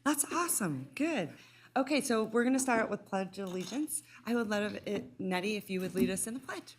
That's awesome. Good. Okay, so we're going to start with Pledge of Allegiance. I would love it, Nettie, if you would lead us in the pledge.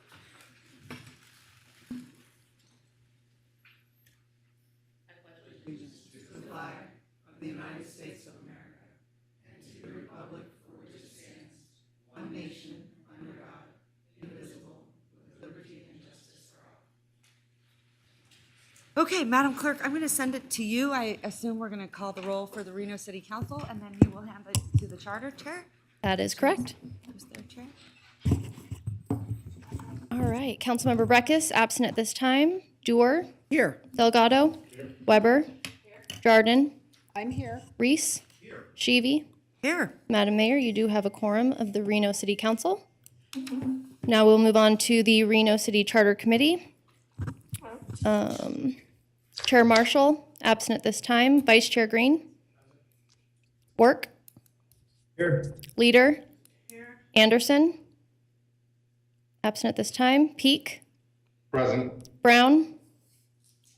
Okay, Madam Clerk, I'm going to send it to you. I assume we're going to call the roll for the Reno City Council, and then you will hand it to the Charter Chair. That is correct. Who's their chair? All right, Councilmember Breckus, absent at this time. Dewar. Here. Delgado. Weber. Jardin. I'm here. Reese. Sheevy. Here. Madam Mayor, you do have a quorum of the Reno City Council. Now we'll move on to the Reno City Charter Committee. Chair Marshall, absent at this time. Vice Chair Green. Work. Here. Leader. Here. Anderson. Absent at this time. Peak. Present. Brown.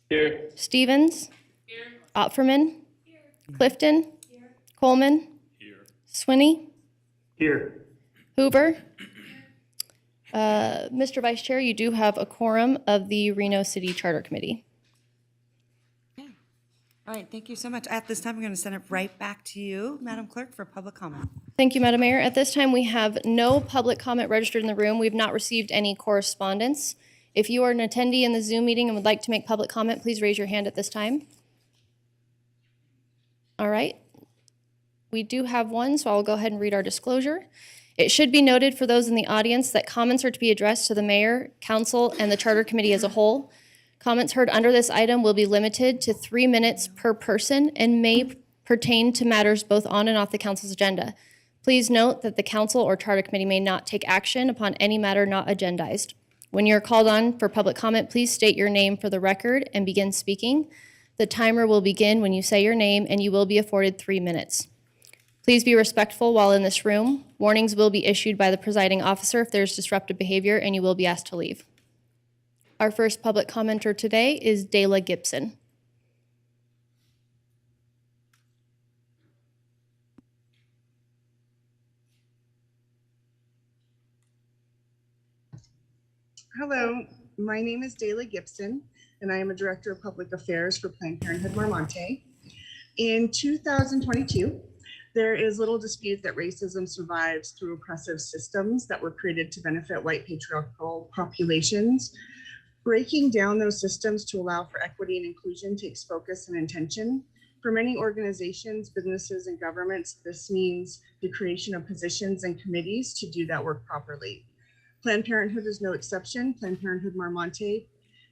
Here. Stevens. Here. Opferman. Here. Clifton. Here. Coleman. Here. Swinney. Here. Hoover. Mr. Vice Chair, you do have a quorum of the Reno City Charter Committee. Okay. All right, thank you so much. At this time, I'm going to send it right back to you, Madam Clerk, for public comment. Thank you, Madam Mayor. At this time, we have no public comment registered in the room. We've not received any correspondence. If you are an attendee in the Zoom meeting and would like to make public comment, please raise your hand at this time. All right. We do have one, so I'll go ahead and read our disclosure. It should be noted for those in the audience that comments are to be addressed to the mayor, council, and the charter committee as a whole. Comments heard under this item will be limited to 3 minutes per person and may pertain to matters both on and off the council's agenda. Please note that the council or charter committee may not take action upon any matter not agendized. When you're called on for public comment, please state your name for the record and begin speaking. The timer will begin when you say your name, and you will be afforded 3 minutes. Please be respectful while in this room. Warnings will be issued by the presiding officer if there's disruptive behavior, and you will be asked to leave. Our first public commenter today is Dayla Gibson. Hello, my name is Dayla Gibson, and I am a Director of Public Affairs for Planned Parenthood Marmonte. In 2022, there is little dispute that racism survives through oppressive systems that were created to benefit white patriarchal populations. Breaking down those systems to allow for equity and inclusion takes focus and intention. For many organizations, businesses, and governments, this means the creation of positions and committees to do that work properly. Planned Parenthood is no exception. Planned Parenthood Marmonte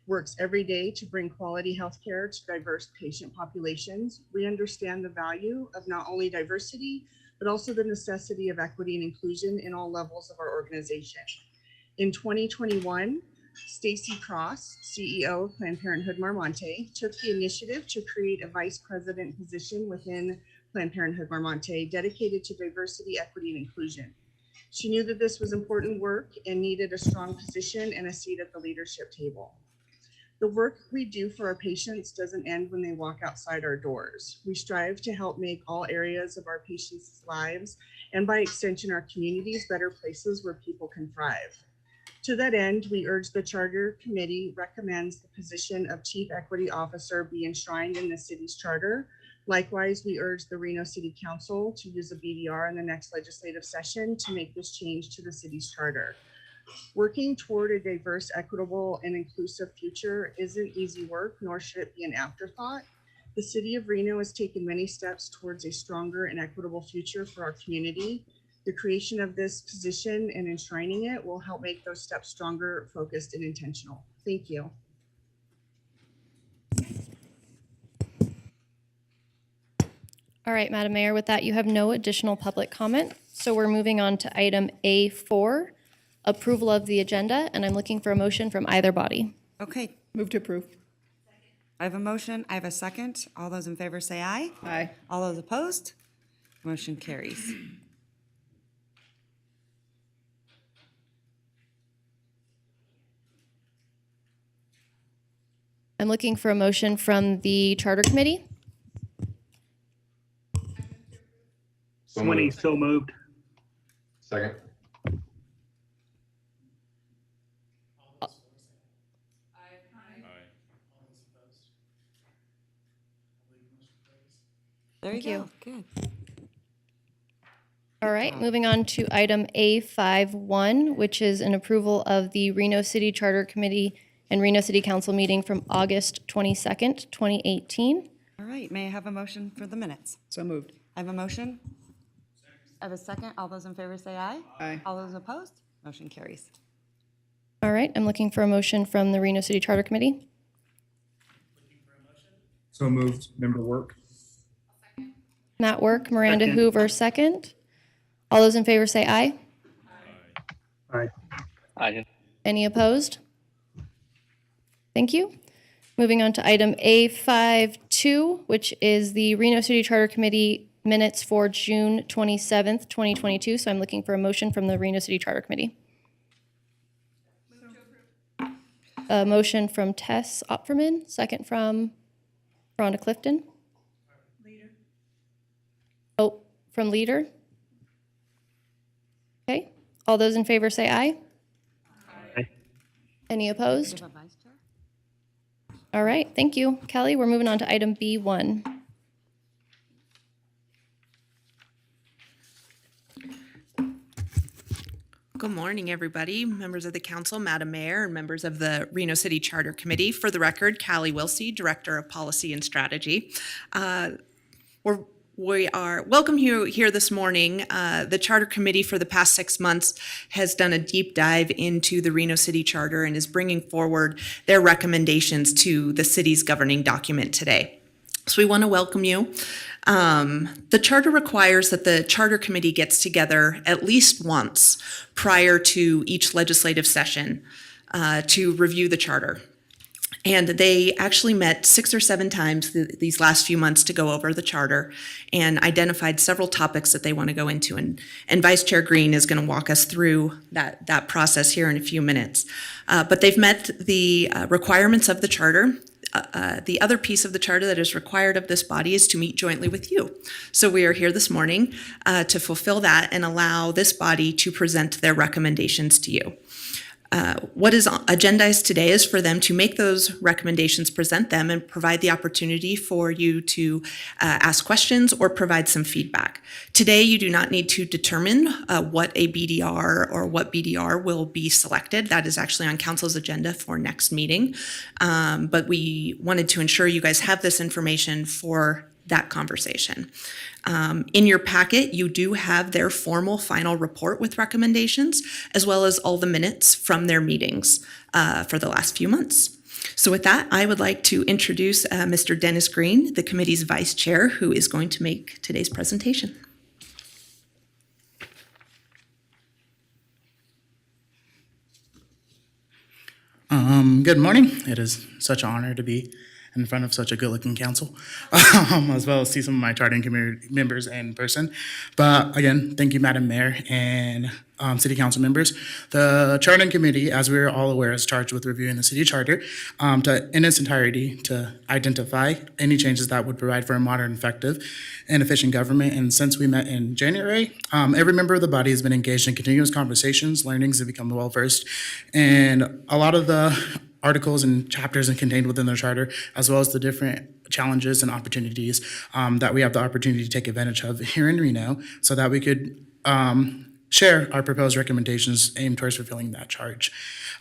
works every day to bring quality healthcare to diverse patient populations. We understand the value of not only diversity, but also the necessity of equity and inclusion in all levels of our organization. In 2021, Stacy Cross, CEO of Planned Parenthood Marmonte, took the initiative to create a vice president position within Planned Parenthood Marmonte dedicated to diversity, equity, and inclusion. She knew that this was important work and needed a strong position and a seat at the leadership table. The work we do for our patients doesn't end when they walk outside our doors. We strive to help make all areas of our patients' lives, and by extension, our communities, better places where people can thrive. To that end, we urge the Charter Committee recommends the position of Chief Equity Officer be enshrined in the city's charter. Likewise, we urge the Reno City Council to use a BDR in the next legislative session to make this change to the city's charter. Working toward a diverse, equitable, and inclusive future isn't easy work, nor should it be an afterthought. The city of Reno has taken many steps towards a stronger and equitable future for our community. The creation of this position and enshrining it will help make those steps stronger, focused, and intentional. Thank you. All right, Madam Mayor, with that, you have no additional public comment. So we're moving on to item A4, approval of the agenda, and I'm looking for a motion from either body. Okay, Move to approve. I have a motion. I have a second. All those in favor say aye. Aye. All those opposed? Motion carries. I'm looking for a motion from the Charter Committee. 20, so moved. Second. There you Thank go. Good. All right, moving on to item A51, which is an approval of the Reno City Charter Committee and Reno City Council meeting from August 22nd, 2018. All right, may I have a motion for the minutes? So moved. I have a motion. I have a second. All those in favor say aye. Aye. All those opposed? Motion carries. All right, I'm looking for a motion from the Reno City Charter Committee. So moved. Member Work. Matt Work, Miranda Second. Hoover, second. All those in favor say aye. Aye. Aye. Any opposed? Thank you. Moving on to item A52, which is the Reno City Charter Committee minutes for June 27th, 2022. So I'm looking for a motion from the Reno City Charter Committee. A motion from Tess Opferman, second from Rhonda Clifton. Oh, from Leader. Okay. All those in favor say aye. Aye. Any opposed? Do you have a vice chair? All right, thank you. Kelly, we're moving on to item B1. Good morning, everybody, members of the council, Madam Mayor, and members of the Reno City Charter Committee. For the record, Callie Wilsey, Director of Policy and Strategy. We are welcome you here this morning. The Charter Committee for the past 6 months has done a deep dive into the Reno City Charter and is bringing forward their recommendations to the city's governing document today. So we want to welcome you. The charter requires that the Charter Committee gets together at least once prior to each legislative session to review the charter. And they actually met 6 or 7 times these last few months to go over the charter and identified several topics that they want to go into. And Vice Chair Green is going to walk us through that process here in a few minutes. But they've met the requirements of the charter. The other piece of the charter that is required of this body is to meet jointly with you. So we are here this morning to fulfill that and allow this body to present their recommendations to you. What is agendized today is for them to make those recommendations, present them, and provide the opportunity for you to ask questions or provide some feedback. Today, you do not need to determine what a BDR or what BDR will be selected. That is actually on council's agenda for next meeting. But we wanted to ensure you guys have this information for that conversation. In your packet, you do have their formal final report with recommendations, as well as all the minutes from their meetings for the last few months. So with that, I would like to introduce Mr. Dennis Green, the committee's vice chair, who is going to make today's presentation. Good morning. It is such an honor to be in front of such a good-looking council, as well as see some of my charting committee members in person. But again, thank you, Madam Mayor and City Council members. The Charting Committee, as we are all aware, is charged with reviewing the city charter in its entirety to identify any changes that would provide for a modern, effective, and efficient government. And since we met in January, every member of the body has been engaged in continuous conversations, learnings, and become well-versed. And a lot of the articles and chapters and contained within the charter, as well as the different challenges and opportunities that we have the opportunity to take advantage of here in Reno, so that we could share our proposed recommendations aimed towards fulfilling that charge.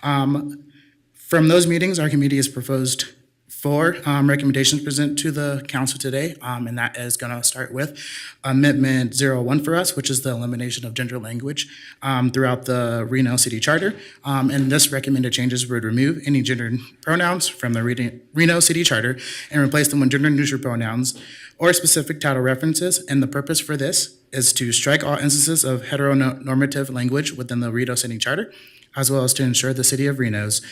From those meetings, our committee has proposed 4 recommendations presented to the council today, and that is going to start with Amendment 01 for us, which is the elimination of gender language throughout the Reno City Charter. And this recommended changes would remove any gender pronouns from the Reno City Charter and replace them with gender-neutral pronouns or specific title references. And the purpose for this is to strike all instances of heteronormative language within the Reno City Charter, as well as to ensure the city of Reno's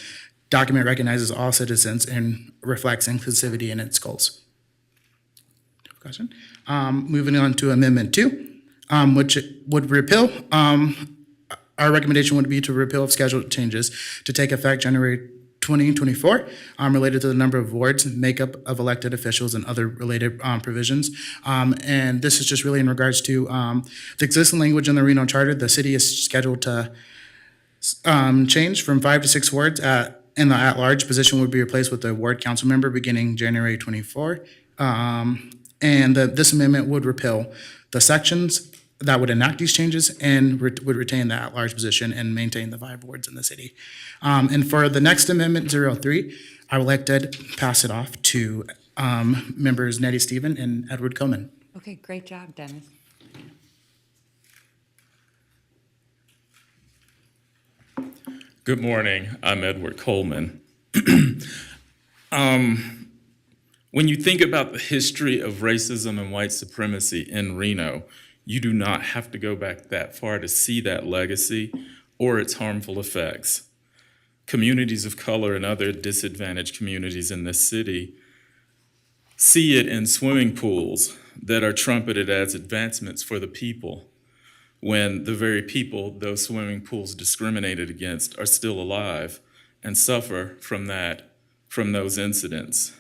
document recognizes all citizens and reflects inclusivity in its goals. Question. Moving on to Amendment 2, which would repeal, our recommendation would be to repeal scheduled changes to take effect January 2024 related to the number of wards, makeup of elected officials, and other related provisions. And this is just really in regards to the existing language in the Reno Charter. The city is scheduled to change from 5 to 6 wards. And the at-large position would be replaced with a ward council member beginning January 24. This amendment would repeal the sections that would enact these changes and would retain the at-large position and maintain the 5 wards in the city. And for the next amendment, 03, I would like to pass it off to members Nettie Stephen and Edward Coleman. Okay, great job, Dennis. Good morning. I'm Edward Coleman. When you think about the history of racism and white supremacy in Reno, you do not have to go back that far to see that legacy or its harmful effects. Communities of color and other disadvantaged communities in this city see it in swimming pools that are trumpeted as advancements for the people, when the very people those swimming pools discriminated against are still alive and suffer from those incidents.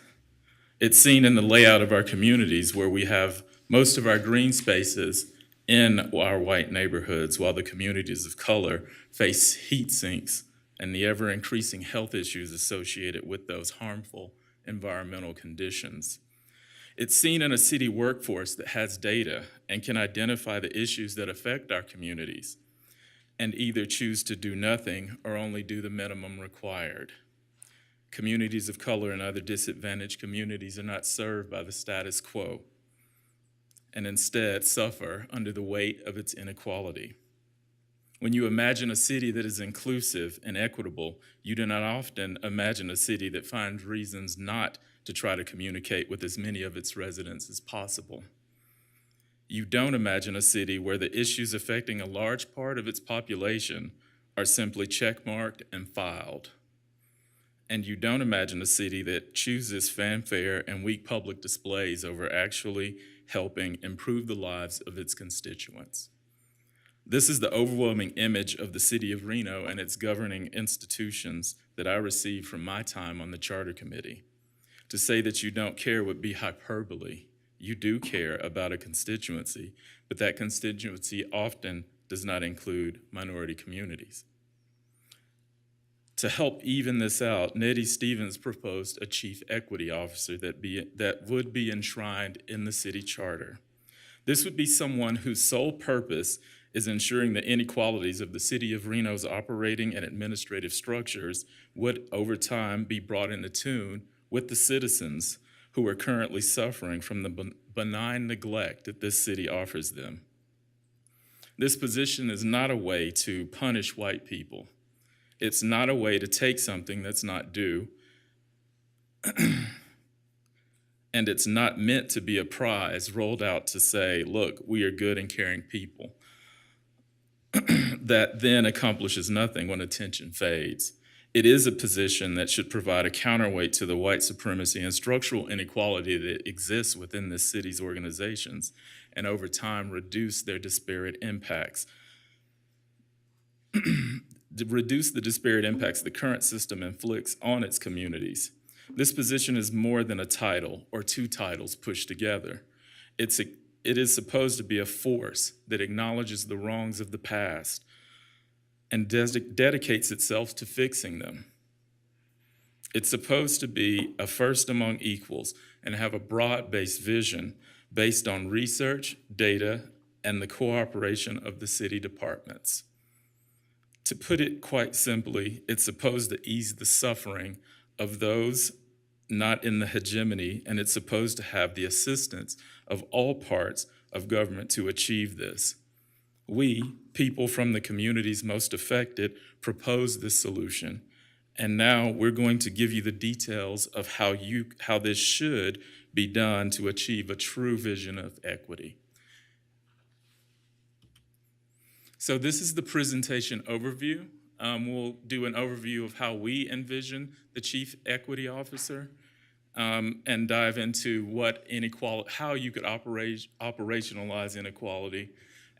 It's seen in the layout of our communities, where we have most of our green spaces in our white neighborhoods, while the communities of color face heat sinks and the ever-increasing health issues associated with those harmful environmental conditions. It's seen in a city workforce that has data and can identify the issues that affect our communities and either choose to do nothing or only do the minimum required. Communities of color and other disadvantaged communities are not served by the status quo and instead suffer under the weight of its inequality. When you imagine a city that is inclusive and equitable, you do not often imagine a city that finds reasons not to try to communicate with as many of its residents as possible. You don't imagine a city where the issues affecting a large part of its population are simply checkmarked and filed. And you don't imagine a city that chooses fanfare and weak public displays over actually helping improve the lives of its constituents. This is the overwhelming image of the city of Reno and its governing institutions that I received from my time on the Charter Committee. To say that you don't care would be hyperbole. You do care about a constituency, but that constituency often does not include minority communities. To help even this out, Nettie Stevens proposed a chief equity officer that would be enshrined in the city charter. This would be someone whose sole purpose is ensuring the inequalities of the city of Reno's operating and administrative structures would, over time, be brought into tune with the citizens who are currently suffering from the benign neglect that this city offers them. This position is not a way to punish white people. It's not a way to take something that's not due, and it's not meant to be a prize rolled out to say, look, we are good and caring people, that then accomplishes nothing when attention fades. It is a position that should provide a counterweight to the white supremacy and structural inequality that exists within this city's organizations, and over time reduce their disparate impacts. To reduce the disparate impacts the current system inflicts on its communities. This position is more than a title or 2 titles pushed together. It is supposed to be a force that acknowledges the wrongs of the past and dedicates itself to fixing them. It's supposed to be a first among equals and have a broad-based vision based on research, data, and the cooperation of the city departments. To put it quite simply, it's supposed to ease the suffering of those not in the hegemony, and it's supposed to have the assistance of all parts of government to achieve this. We, people from the communities most affected, proposed this solution, and now we're going to give you the details of how this should be done to achieve a true vision of equity. So this is the presentation overview. We'll do an overview of how we envision the Chief Equity Officer and dive into how you could operationalize inequality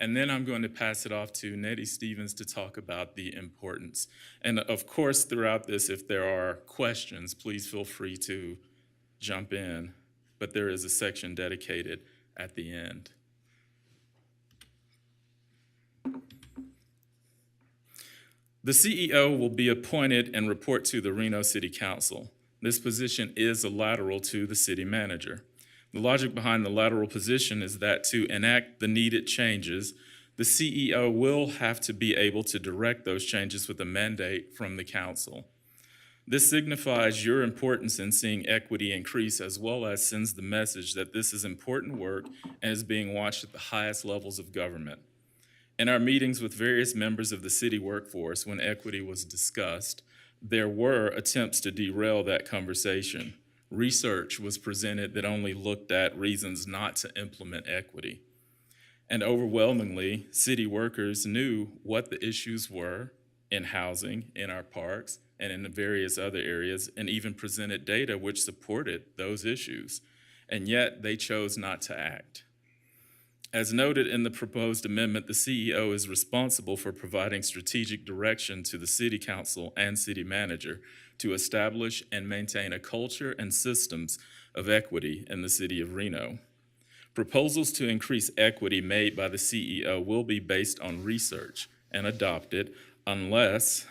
And then I'm going to pass it off to Nettie Stevens to talk about the importance. And of course, throughout this, if there are questions, please feel free to jump in. But there is a section dedicated at the end. The CEO will be appointed and report to the Reno City Council. This position is a lateral to the city manager. The logic behind the lateral position is that to enact the needed changes, the CEO will have to be able to direct those changes with a mandate from the council. This signifies your importance in seeing equity increase, as well as sends the message that this is important work and is being watched at the highest levels of government. In our meetings with various members of the city workforce, when equity was discussed, there were attempts to derail that conversation. Research was presented that only looked at reasons not to implement equity. And overwhelmingly, city workers knew what the issues were in housing, in our parks, and in various other areas, and even presented data which supported those issues. And yet, they chose not to act. As noted in the proposed amendment, the CEO is responsible for providing strategic direction to the city council and city manager to establish and maintain a culture and systems of equity in the city of Reno. Proposals to increase equity made by the CEO will be based on research and adopted unless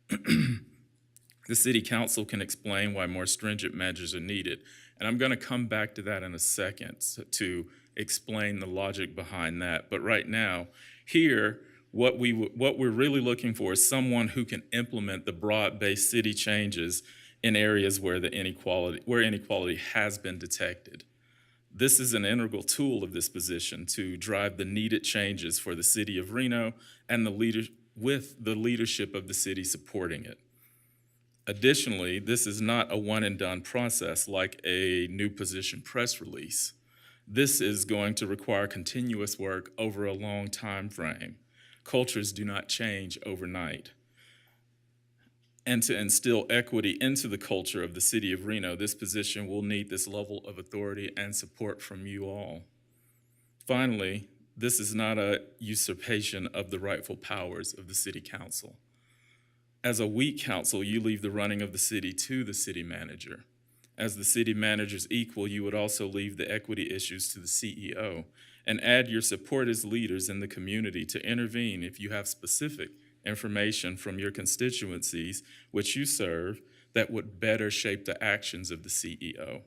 the city council can explain why more stringent measures are needed. And I'm going to come back to that in a second to explain the logic behind that. But right now, here, what we're really looking for is someone who can implement the broad-based city changes in areas where inequality has been detected. This is an integral tool of this position to drive the needed changes for the city of Reno and with the leadership of the city supporting it. Additionally, this is not a one-and-done process like a new position press release. This is going to require continuous work over a long time frame. Cultures do not change overnight. And to instill equity into the culture of the city of Reno, this position will need this level of authority and support from you all. Finally, this is not a usurpation of the rightful powers of the city council. As a weak council, you leave the running of the city to the city manager. As the city manager's equal, you would also leave the equity issues to the CEO and add your support as leaders in the community to intervene if you have specific information from your constituencies which you serve that would better shape the actions of the CEO.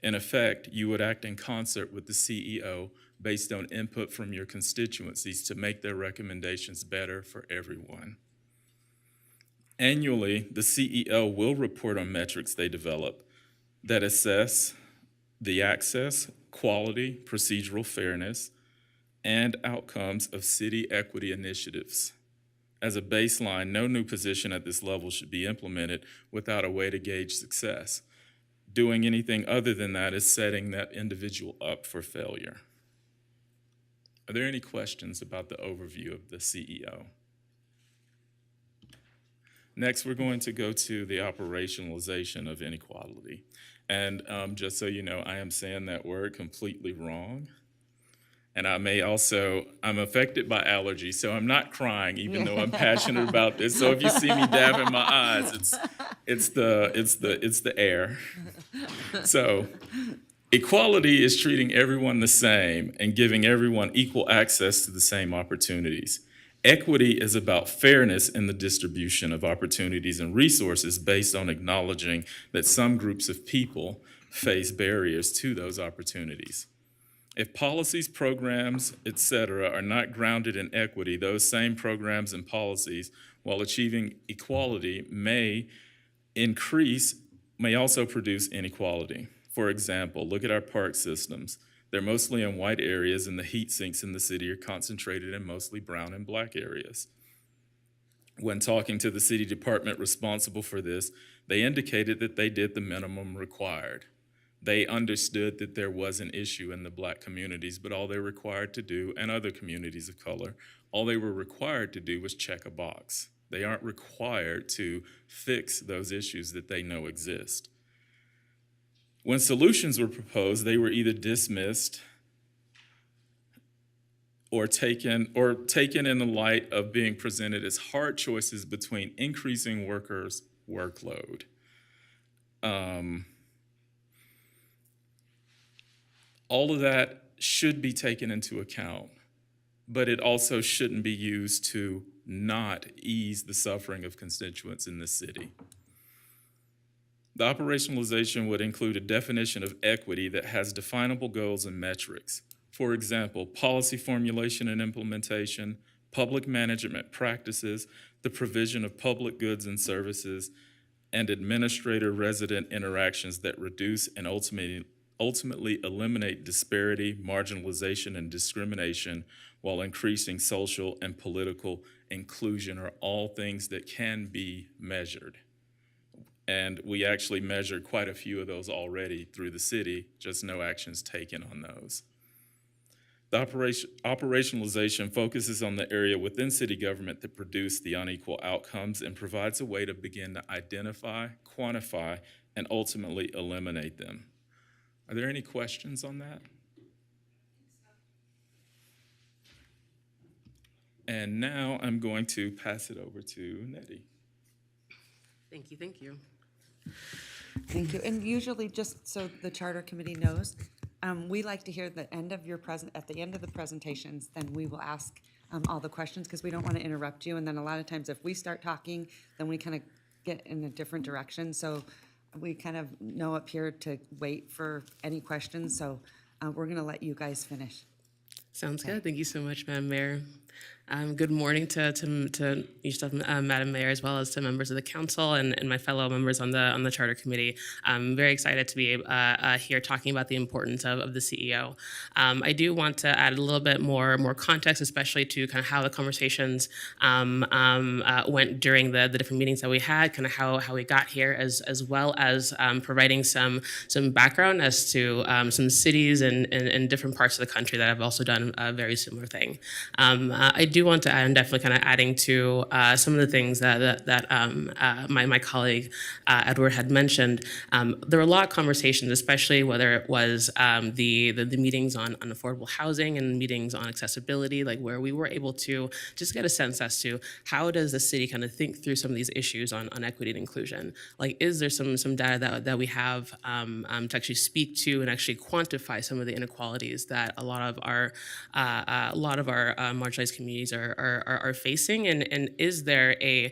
In effect, you would act in concert with the CEO based on input from your constituencies to make their recommendations better for everyone. Annually, the CEO will report on metrics they develop that assess the access, quality, procedural fairness, and outcomes of city equity initiatives. As a baseline, no new position at this level should be implemented without a way to gauge success. Doing anything other than that is setting that individual up for failure. Are there any questions about the overview of the CEO? Next, we're going to go to the operationalization of inequality. And just so you know, I am saying that word completely wrong. And I'm affected by allergies, so I'm not crying, even though I'm passionate about this. So if you see me dabbing my eyes, it's the air. So equality is treating everyone the same and giving everyone equal access to the same opportunities. Equity is about fairness in the distribution of opportunities and resources based on acknowledging that some groups of people face barriers to those opportunities. If policies, programs, etc., are not grounded in equity, those same programs and policies, while achieving equality, may also produce inequality. For example, look at our park systems. They're mostly in white areas, and the heat sinks in the city are concentrated in mostly brown and black areas. When talking to the city department responsible for this, they indicated that they did the minimum required. They understood that there was an issue in the black communities, but all they were required to do, and other communities of color, all they were required to do was check a box. They aren't required to fix those issues that they know exist. When solutions were proposed, they were either dismissed or taken in the light of being presented as hard choices between increasing workers' workload. All of that should be taken into account, but it also shouldn't be used to not ease the suffering of constituents in this city. The operationalization would include a definition of equity that has definable goals and metrics. For example, policy formulation and implementation, public management practices, the provision of public goods and services, and administrator-resident interactions that reduce and ultimately eliminate disparity, marginalization, and discrimination while increasing social and political inclusion are all things that can be measured. And we actually measured quite a few of those already through the city, just no actions taken on those. The operationalization focuses on the area within city government that produce the unequal outcomes and provides a way to begin to identify, quantify, and ultimately eliminate them. Are there any questions on that? And now I'm going to pass it over to Nettie. Thank you, thank you. Thank you. And usually, just so the Charter Committee knows, we like to hear the end of your at the end of the presentations, then we will ask all the questions because we don't want to interrupt you. And then a lot of times if we start talking, then we kind of get in a different direction. So we kind of know up here to wait for any questions. So we're going to let you guys finish. Sounds good. Thank you so much, Madam Mayor. Good morning to each of Madam Mayor, as well as to members of the council and my fellow members on the Charter Committee. I'm very excited to be here talking about the importance of the CEO. I do want to add a little bit more context, especially to kind of how the conversations went during the different meetings that we had, kind of how we got here, as well as providing some background as to some cities in different parts of the country that have also done a very similar thing. I do want to add, and definitely kind of adding to some of the things that my colleague Edward had mentioned. There were a lot of conversations, especially whether it was the meetings on affordable housing and meetings on accessibility, like where we were able to just get a sense as to how does the city kind of think through some of these issues on equity and inclusion. Like, is there some data that we have to actually speak to and actually quantify some of the inequalities that a lot of our marginalized communities are facing, and is there a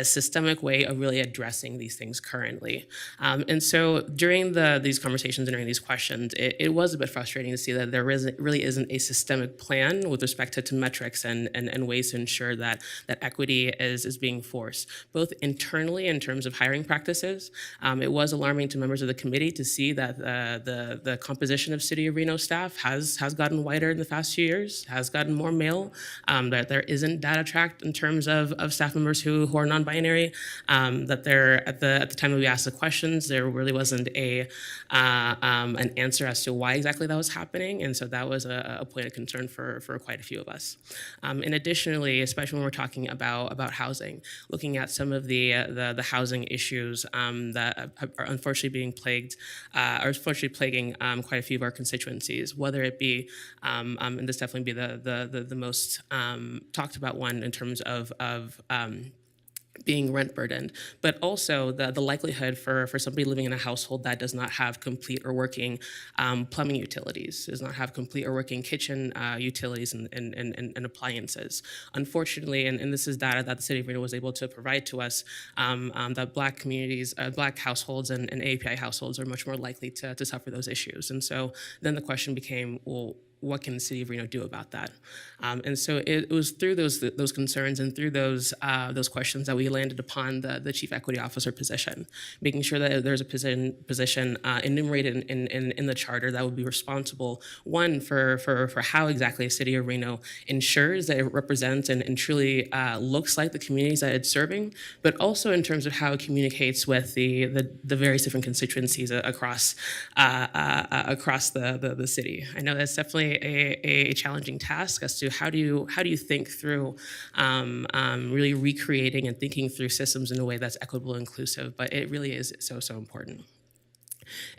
systemic way of really addressing these things currently? And so during these conversations and during these questions, it was a bit frustrating to see that there really isn't a systemic plan with respect to metrics and ways to ensure that equity is being forced, both internally in terms of hiring practices. It was alarming to members of the committee to see that the composition of City of Reno staff has gotten wider in the past few years, has gotten more male, that there isn't data tracked in terms of staff members who are non-binary, that there at the time that we asked the questions, there really wasn't an answer as to why exactly that was happening, and so that was a point of concern for quite a few of us. And additionally, especially when we're talking about housing, looking at some of the housing issues that are unfortunately being plaguing quite a few of our constituencies, whether it be, and this definitely be the most talked about one in terms of being rent burdened, but also the likelihood for somebody living in a household that does not have complete or working plumbing utilities, does not have complete or working kitchen utilities and appliances. Unfortunately, and this is data that the City of Reno was able to provide to us, that Black communities, Black households and API households are much more likely to suffer those issues. And so then the question became, well, what can the City of Reno do about that? And so it was through those concerns and through those questions that we landed upon the Chief Equity Officer position, making sure that there's a position enumerated in the charter that would be responsible, one, for how exactly the City of Reno ensures that it represents and truly looks like the communities that it's serving, but also in terms of how it communicates with the various different constituencies across the city. I know that's definitely a challenging task as to how do you think through really recreating and thinking through systems in a way that's equitable and inclusive, but it really is so important.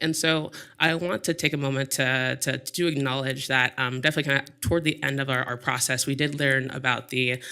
And so I want to take a moment to acknowledge that definitely kind of toward the end of our process, we did learn about the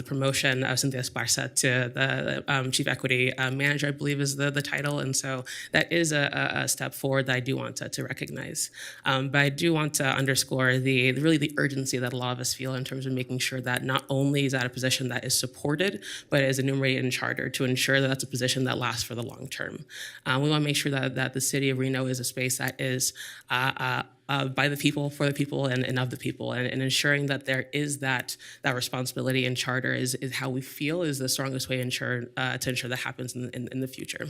promotion of Cynthia Esparza to the Chief Equity Manager, I believe is the title. And so that is a step forward that I do want to recognize. But I do want to underscore the urgency that a lot of us feel in terms of making sure that not only is that a position that is supported, but is enumerated in charter to ensure that that's a position that lasts for the long term. We want to make sure that the city of Reno is a space that is by the people, for the people, and of the people, and ensuring that there is that responsibility in charter is how we feel is the strongest way to ensure that happens in the future.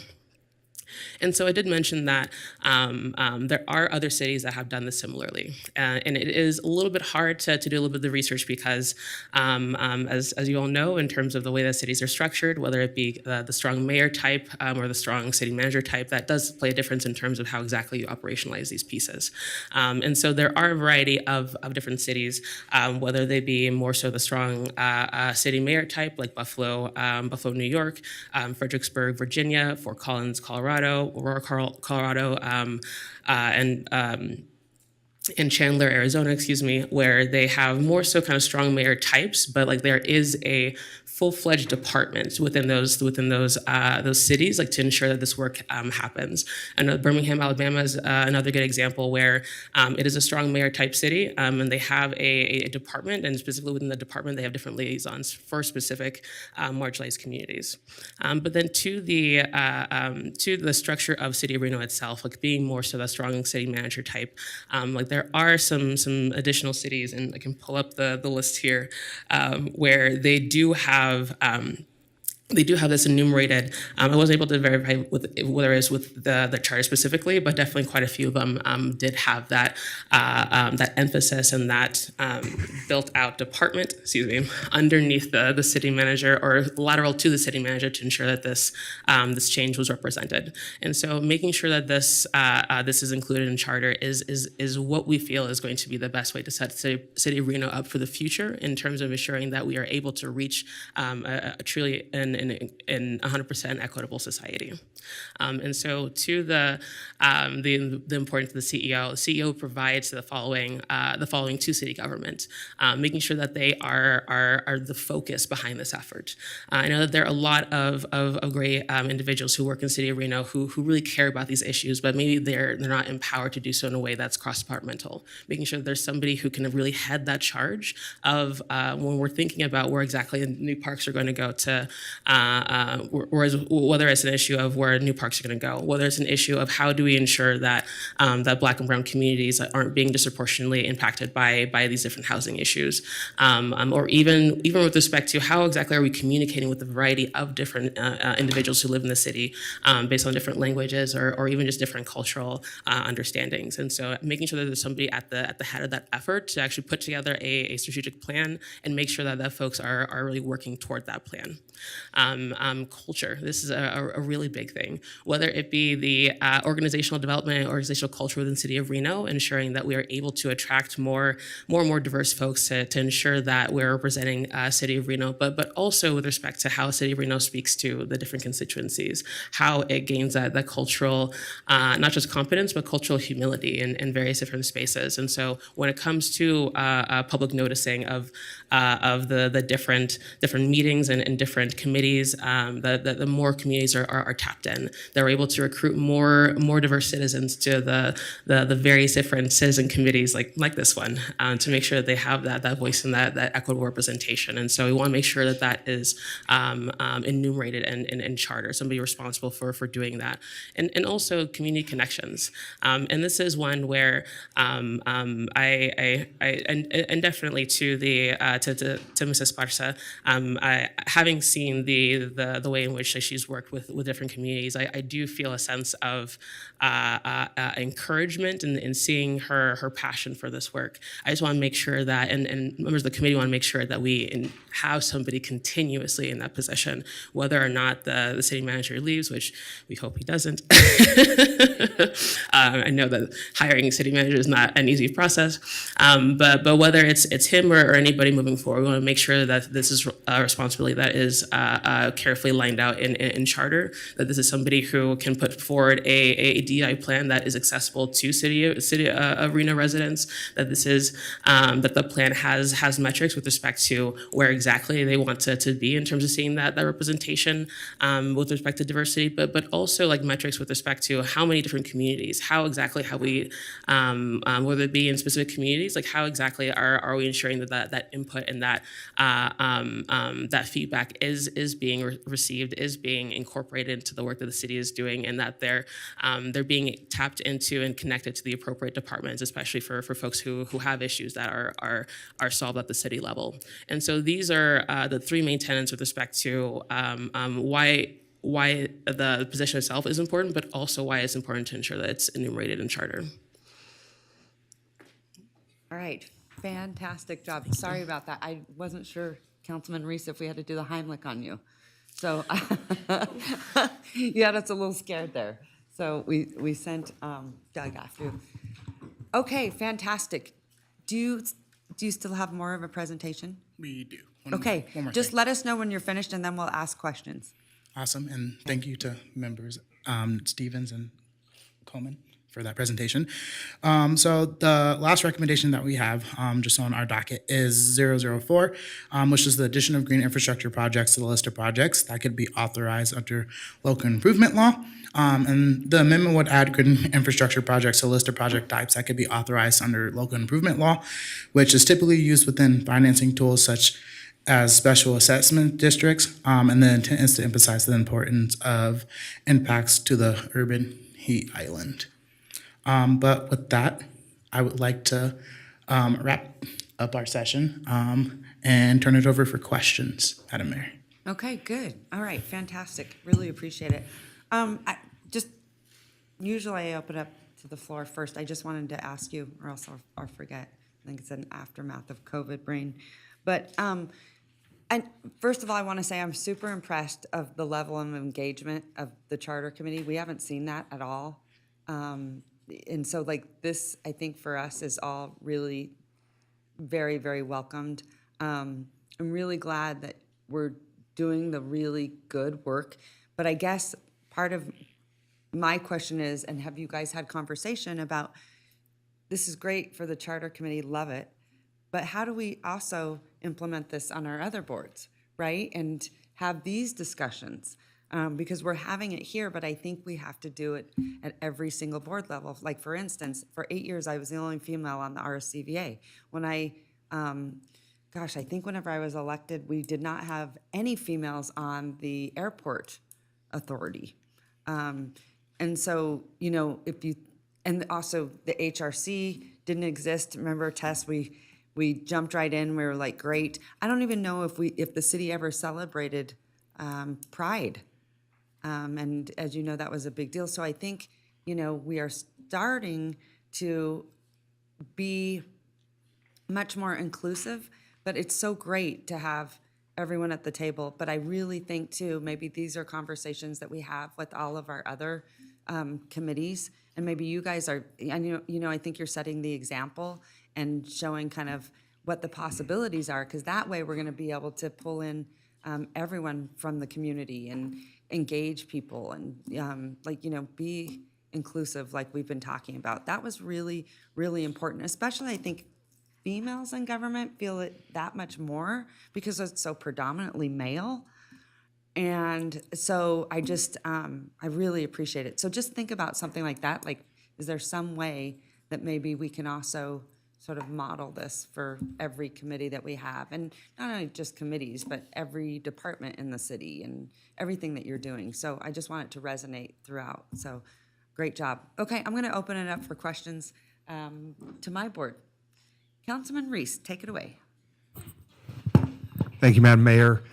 And so I did mention that there are other cities that have done this similarly. And it is a little bit hard to do a little bit of the research because, as you all know, in terms of the way that cities are structured, whether it be the strong mayor type or the strong city manager type, that does play a difference in terms of how exactly you operationalize these pieces. And so there are a variety of different cities, whether they be more so the strong city mayor type, like Buffalo, New York, Fredericksburg, Virginia, Fort Collins, Colorado, Aurora, Colorado, and Chandler, Arizona, where they have more so kind of strong mayor types, but like there is a full-fledged department within those cities, like to ensure that this work happens. And Birmingham, Alabama is another good example where it is a strong mayor type city, and they have a department, and specifically within the department, they have different liaisons for specific marginalized communities. But then to the structure of City of Reno itself, like being more so the strong city manager type, like there are some additional cities, and I can pull up the list here, where they do have this enumerated. I wasn't able to verify whether it was with the charter specifically, but definitely quite a few of them did have that emphasis and that built-out department, underneath the city manager or lateral to the city manager to ensure that this change was represented. And so, making sure that this is included in charter is what we feel is going to be the best way to set City of Reno up for the future in terms of ensuring that we are able to reach a truly in 100% equitable society. And so to the importance of the CEO provides the following to city government, making sure that they are the focus behind this effort. I know that there are a lot of great individuals who work in City of Reno who really care about these issues, but maybe they're not empowered to do so in a way that's cross-departmental. Making sure that there's somebody who can really head that charge of when we're thinking about where exactly the new parks are going to go to, whether it's an issue of where new parks are going to go, whether it's an issue of how do we ensure that that Black and brown communities aren't being disproportionately impacted by these different housing issues, or even with respect to how exactly are we communicating with the variety of different individuals who live in the city based on different languages or even just different cultural understandings. And so making sure that there's somebody at the head of that effort to actually put together a strategic plan and make sure that folks are really working toward that plan. Culture. This is a really big thing. Whether it be the organizational development, organizational culture within the City of Reno, ensuring that we are able to attract more and more diverse folks to ensure that we're representing City of Reno, but also with respect to how City of Reno speaks to the different constituencies, how it gains that cultural, not just competence, but cultural humility in various different spaces. And so when it comes to public noticing of the different meetings and different committees, the more communities are tapped in. They're able to recruit more diverse citizens to the various different citizen committees like this one to make sure that they have that voice and that equitable representation. And so we want to make sure that is enumerated in charter, somebody responsible for doing that. And also community connections. And this is one where I definitely to Mrs. Esparza, having seen the way in which she's worked with different communities, I do feel a sense of encouragement in seeing her passion for this work. I just want to make sure that, and members of the committee want to make sure that we have somebody continuously in that position, whether or not the city manager leaves, which we hope he doesn't. I know that hiring a city manager is not an easy process, but whether it's him or anybody moving forward, we want to make sure that this is a responsibility that is carefully lined out in charter, that this is somebody who can put forward a DI plan that is accessible to city of Reno residents, that this is that the plan has metrics with respect to where exactly they want to be in terms of seeing that representation with respect to diversity, but also like metrics with respect to how many different communities, how exactly have we, whether it be in specific communities, like how exactly are we ensuring that input and that that feedback is being received, is being incorporated into the work that the city is doing, and that they're being tapped into and connected to the appropriate departments, especially for folks who have issues that are solved at the city level. And so these are the three main tenets with respect to why the position itself is important, but also why it's important to ensure that it's enumerated in charter. All right, fantastic job. Sorry about that. I wasn't sure, Councilman Reese, if we had to do the Heimlich on you. So yeah, that's a little scared there. So we sent Doug after you. Okay, fantastic. Do you still have more of a presentation? We do. Okay, One more just thing. let us know when you're finished and then we'll ask questions. Awesome, and thank you to members Stevens and Coleman for that presentation. So the last recommendation that we have just on our docket is 004, which is the addition of green infrastructure projects to the list of projects that could be authorized under local improvement law. And the amendment would add green infrastructure projects to a list of project types that could be authorized under local improvement law, which is typically used within financing tools such as special assessment districts. And the intent is to emphasize the importance of impacts to the urban heat island. But with that, I would like to wrap up our session and turn it over for questions, Madam Mayor. Okay, good. All right, fantastic. Really appreciate it. Usually I open up to the floor first. I just wanted to ask you, or else I'll forget. I think it's an aftermath of COVID brain. But and first of all, I want to say I'm super impressed of the level of engagement of the Charter Committee. We haven't seen that at all. And so like this, I think for us is all really very, very welcomed. I'm really glad that we're doing the really good work. But I guess part of my question is, and have you guys had conversation about, this is great for the Charter Committee, love it, but how do we also implement this on our other boards, right? And have these discussions, because we're having it here, but I think we have to do it at every single board level. Like for instance, for 8 years, I was the only female on the RSCVA. When I think whenever I was elected, we did not have any females on the airport authority. And so, you know, and also the HRC didn't exist. Remember, Tess, we jumped right in. We were like, great. I don't even know if the city ever celebrated Pride. And as you know, that was a big deal. So I think, you know, we are starting to be much more inclusive, but it's so great to have everyone at the table. But I really think too, maybe these are conversations that we have with all of our other committees, and maybe you guys are, I think you're setting the example and showing kind of what the possibilities are, because that way we're going to be able to pull in everyone from the community and engage people and be inclusive like we've been talking about. That was really, really important, especially I think females in government feel it that much more because it's so predominantly male. And so I just, I really appreciate it. So just think about something like that. Like, is there some way that maybe we can also sort of model this for every committee that we have? And not only just committees, but every department in the city and everything that you're doing. So I just want it to resonate throughout. So great job. Okay, I'm going to open it up for questions to my board. Councilman Reese, take it away. Thank you, Madam Mayor.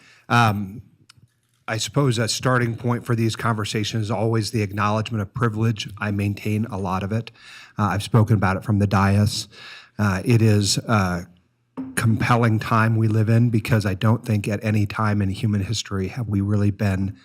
I suppose a starting point for these conversations is always the acknowledgement of privilege. I maintain a lot of it. I've spoken about it from the dais. It is a compelling time we live in because I don't think at any time in human history have we really been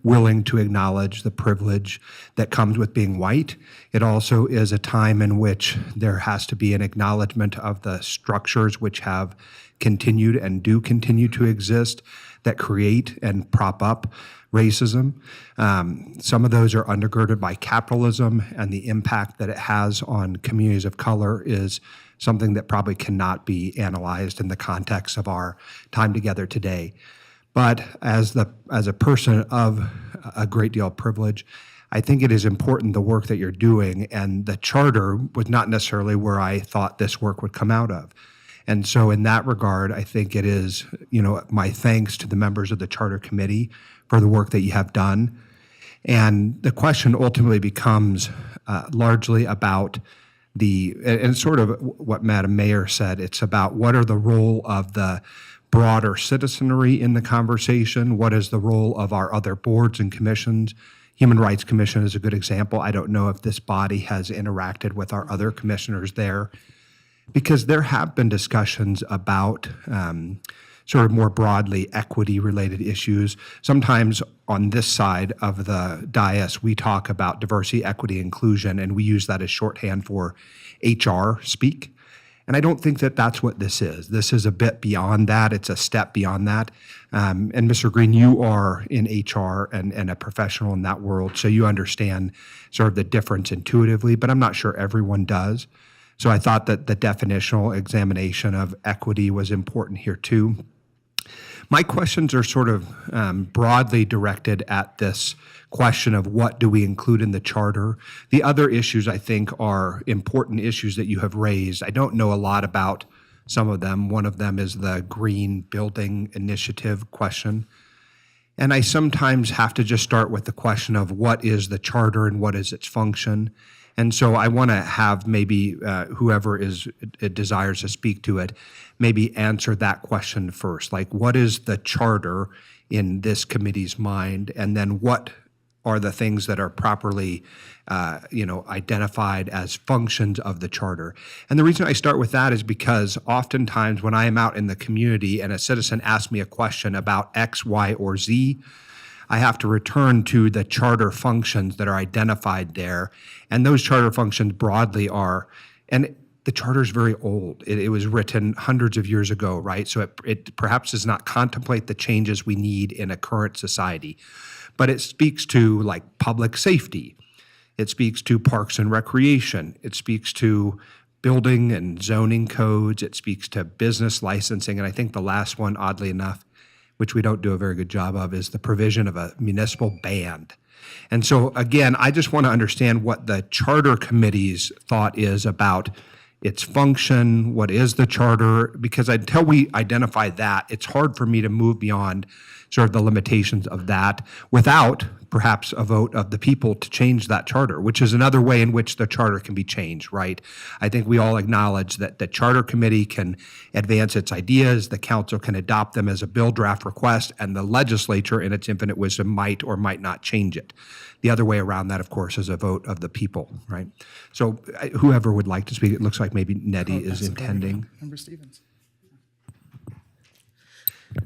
willing to acknowledge the privilege that comes with being white. It also is a time in which there has to be an acknowledgement of the structures which have continued and do continue to exist that create and prop up racism. Some of those are undergirded by capitalism, and the impact that it has on communities of color is something that probably cannot be analyzed in the context of our time together today. But as a person of a great deal of privilege, I think it is important the work that you're doing, and the charter was not necessarily where I thought this work would come out of. And so in that regard, I think it is, my thanks to the members of the Charter Committee for the work that you have done. And the question ultimately becomes largely about and sort of what Madam Mayor said, it's about what are the role of the broader citizenry in the conversation? What is the role of our other boards and commissions? Human Rights Commission is a good example. I don't know if this body has interacted with our other commissioners there, because there have been discussions about sort of more broadly equity-related issues. Sometimes on this side of the dais, we talk about diversity, equity, inclusion, and we use that as shorthand for HR speak. And I don't think that that's what this is. This is a bit beyond that. It's a step beyond that. And Mr. Green, you are in HR and a professional in that world, so you understand sort of the difference intuitively, but I'm not sure everyone does. So I thought that the definitional examination of equity was important here too. My questions are sort of broadly directed at this question of what do we include in the charter. The other issues I think are important issues that you have raised. I don't know a lot about some of them. One of them is the Green Building Initiative question. And I sometimes have to just start with the question of what is the charter and what is its function. And so I want to have maybe whoever desires to speak to it, maybe answer that question first. Like, what is the charter in this committee's mind? And then what are the things that are properly, identified as functions of the charter? And the reason I start with that is because oftentimes when I am out in the community and a citizen asks me a question about X, Y, or Z, I have to return to the charter functions that are identified there. And those charter functions broadly are, and the charter is very old. It was written hundreds of years ago, right? So it perhaps does not contemplate the changes we need in a current society. But it speaks to like public safety. It speaks to parks and recreation. It speaks to building and zoning codes. It speaks to business licensing. And I think the last one, oddly enough, which we don't do a very good job of, is the provision of a municipal band. And so again, I just want to understand what the Charter Committee's thought is about its function, what is the charter, because until we identify that, it's hard for me to move beyond sort of the limitations of that without perhaps a vote of the people to change that charter, which is another way in which the charter can be changed, right? I think we all acknowledge that the Charter Committee can advance its ideas, the council can adopt them as a bill draft request, and the legislature in its infinite wisdom might or might not change it. The other way around that, of course, is a vote of the people, right? So whoever would like to speak, it looks like maybe Nettie is intending. Member Stevens.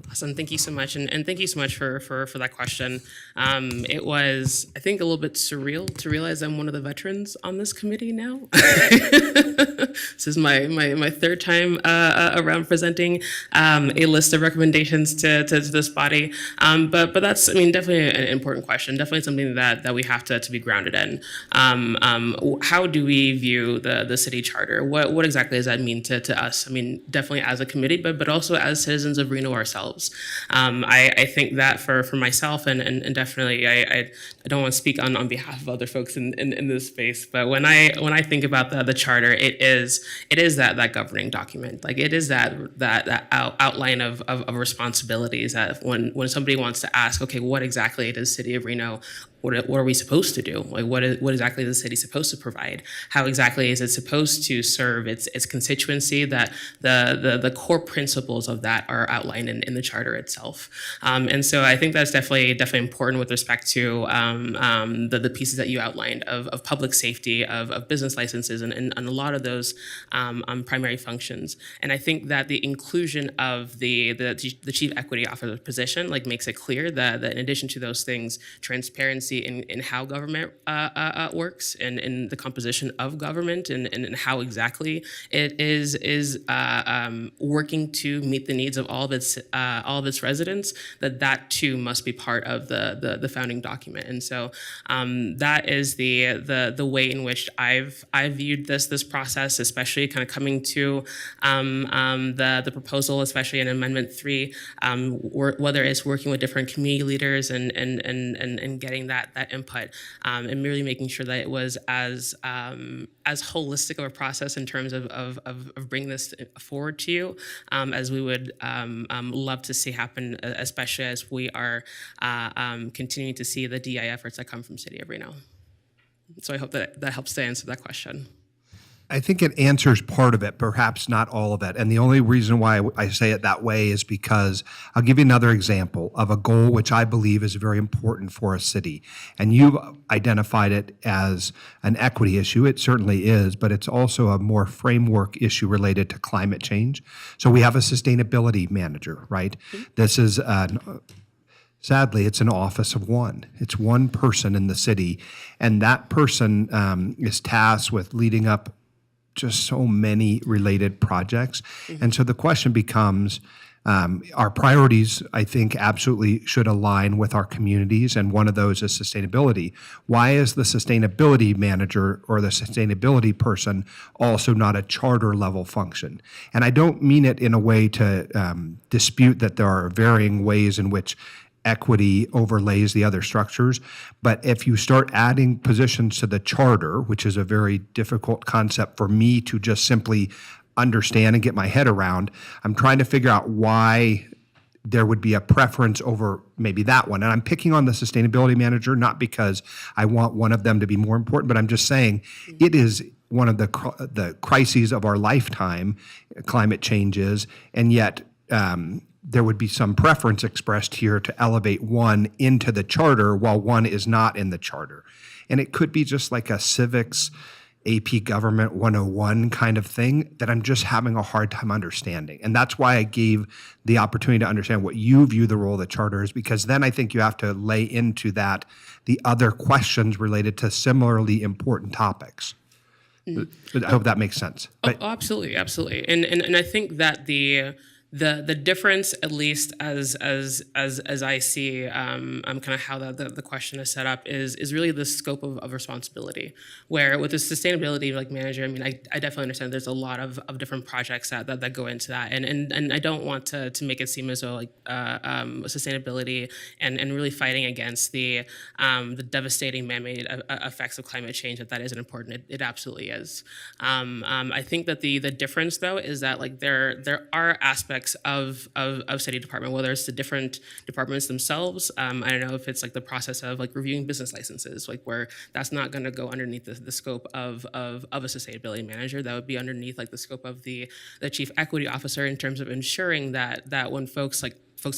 Awesome. Thank you so much. And thank you so much for that question. It was, I think, a little bit surreal to realize I'm one of the veterans on this committee now. This is my third time around presenting a list of recommendations to this body. But that's, definitely an important question. Definitely something that we have to be grounded in. How do we view the city charter? What exactly does that mean to us? Definitely as a committee, but also as citizens of Reno ourselves. I think that for myself and definitely I don't want to speak on behalf of other folks in this space, but when I think about the charter, it is that governing document. Like it is that outline of responsibilities that when somebody wants to ask, okay, what exactly does City of Reno what are we supposed to do? Like what exactly is the city supposed to provide? How exactly is it supposed to serve its constituency? That the core principles of that are outlined in the charter itself. And so I think that's definitely important with respect to the pieces that you outlined of public safety, of business licenses, and a lot of those primary functions. And I think that the inclusion of the chief equity officer position like makes it clear that in addition to those things, transparency in how government works and in the composition of government and how exactly it is working to meet the needs of all of its residents, that too must be part of the founding document. And so that is the way in which I've viewed this process, especially kind of coming to the proposal, especially in Amendment 3, whether it's working with different community leaders and getting that input, and really making sure that it was as holistic of a process in terms of bringing this forward to you as we would love to see happen, especially as we are continuing to see the DI efforts that come from City of Reno. So I hope that helps to answer that question. I think it answers part of it, perhaps not all of it. And the only reason why I say it that way is because I'll give you another example of a goal which I believe is very important for a city. And you've identified it as an equity issue. It certainly is, but it's also a more framework issue related to climate change. So we have a sustainability manager, right? This is sadly, it's an office of one. It's one person in the city, and that person is tasked with leading up just so many related projects. And so the question becomes, our priorities, I think, absolutely should align with our communities, and one of those is sustainability. Why is the sustainability manager or the sustainability person also not a charter level function? And I don't mean it in a way to dispute that there are varying ways in which equity overlays the other structures. But if you start adding positions to the charter, which is a very difficult concept for me to just simply understand and get my head around, I'm trying to figure out why there would be a preference over maybe that one. And I'm picking on the sustainability manager, not because I want one of them to be more important, but I'm just saying it is one of the crises of our lifetime, climate change is, and yet there would be some preference expressed here to elevate one into the charter while one is not in the charter. And it could be just like a civics, AP Government 101 kind of thing that I'm just having a hard time understanding. And that's why I gave the opportunity to understand what you view the role of the charter is, because then I think you have to lay into that the other questions related to similarly important topics. I hope that makes sense. Oh, absolutely. And I think that the difference, at least as I see, kind of how the question is set up, is really the scope of responsibility. Where with the sustainability manager, I mean, I definitely understand there's a lot of different projects that go into that, and I don't want to make it seem as though sustainability and really fighting against the devastating man-made effects of climate change that isn't important. It absolutely is. I think that the difference though is that there are aspects of city department, whether it's the different departments themselves. I don't know if it's the process of reviewing business licenses, where that's not going to go underneath the scope of a sustainability manager. That would be underneath the scope of the chief equity officer in terms of ensuring that when folks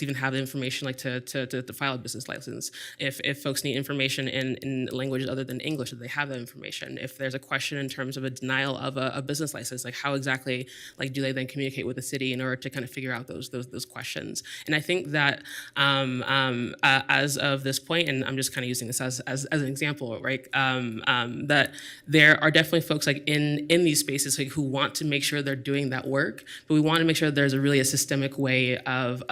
even have the information to file a business license. If folks need information in languages other than English, that they have that information. If there's a question in terms of a denial of a business license, how exactly do they then communicate with the city in order to kind of figure out those questions? And I think that as of this point, and I'm just kind of using this as an example, right? That there are definitely folks in these spaces who want to make sure they're doing that work, but we want to make sure there's a systemic way of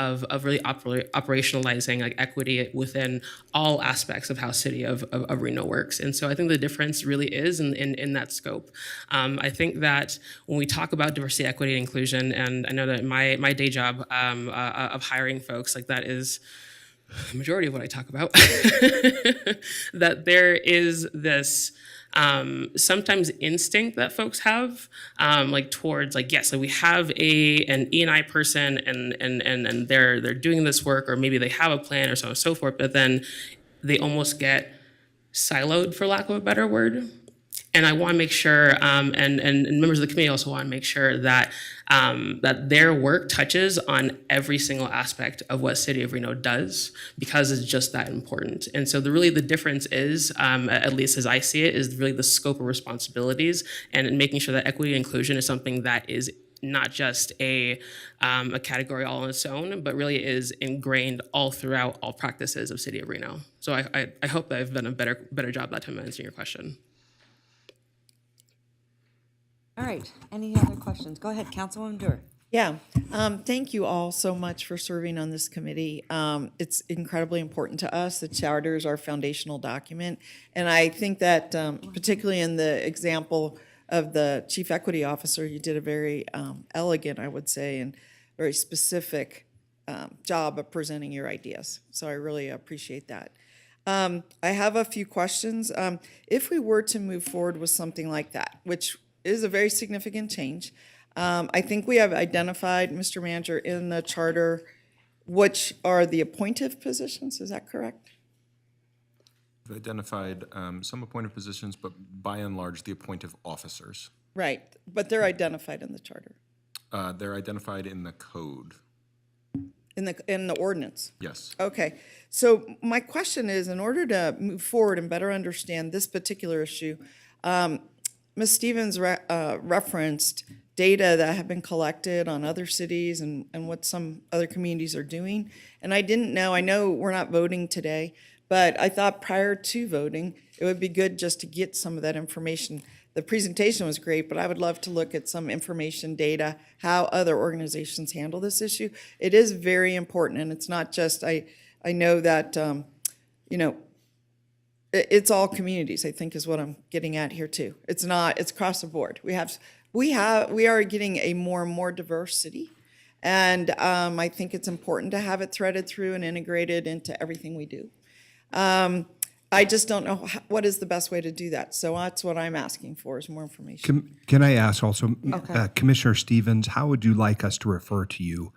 really operationalizing equity within all aspects of how City of Reno works. And so I think the difference really is in that scope. I think that when we talk about diversity, equity, and inclusion, and I know that my day job of hiring folks, that is the majority of what I talk about, that there is this sometimes instinct that folks have, towards yes, we have an E&I person and they're doing this work, or maybe they have a plan or so on and so forth, but then they almost get siloed, for lack of a better word. And I want to make sure, and members of the committee also want to make sure that that their work touches on every single aspect of what City of Reno does, because it's just that important. And so really the difference is, at least as I see it, is really the scope of responsibilities and making sure that equity and inclusion is something that is not just a category all on its own, but really is ingrained all throughout all practices of City of Reno. So I hope that I've done a better job that time answering your question. All right, any other questions? Go ahead, Councilwoman Dewar. Yeah, thank you all so much for serving on this committee. It's incredibly important to us. The charter is our foundational document. And I think that particularly in the example of the chief equity officer, you did a very elegant, I would say, and very specific job of presenting your ideas. So I really appreciate that. I have a few questions. If we were to move forward with something like that, which is a very significant change, I think we have identified, Mr. Manager, in the charter, which are the appointed positions. Is that correct? We've identified some appointed positions, but by and large, the appointed officers. Right, but they're identified in the charter, They're identified in the code. in the ordinance. Yes. Okay, so my question is, in order to move forward and better understand this particular issue, Ms. Stevens referenced data that have been collected on other cities and what some other communities are doing. And I didn't know, I know we're not voting today, but I thought prior to voting, it would be good just to get some of that information. The presentation was great, but I would love to look at some information, data, how other organizations handle this issue. It is very important, and it's not just, I know that, you know, it's all communities, I think is what I'm getting at here too. It's not, it's across the board. We are getting a more and more diverse city. And I think it's important to have it threaded through and integrated into everything we do. I just don't know what is the best way to do that. So that's what I'm asking for, is more information. Can I ask also, Commissioner Stevens, how would you like us to refer to you?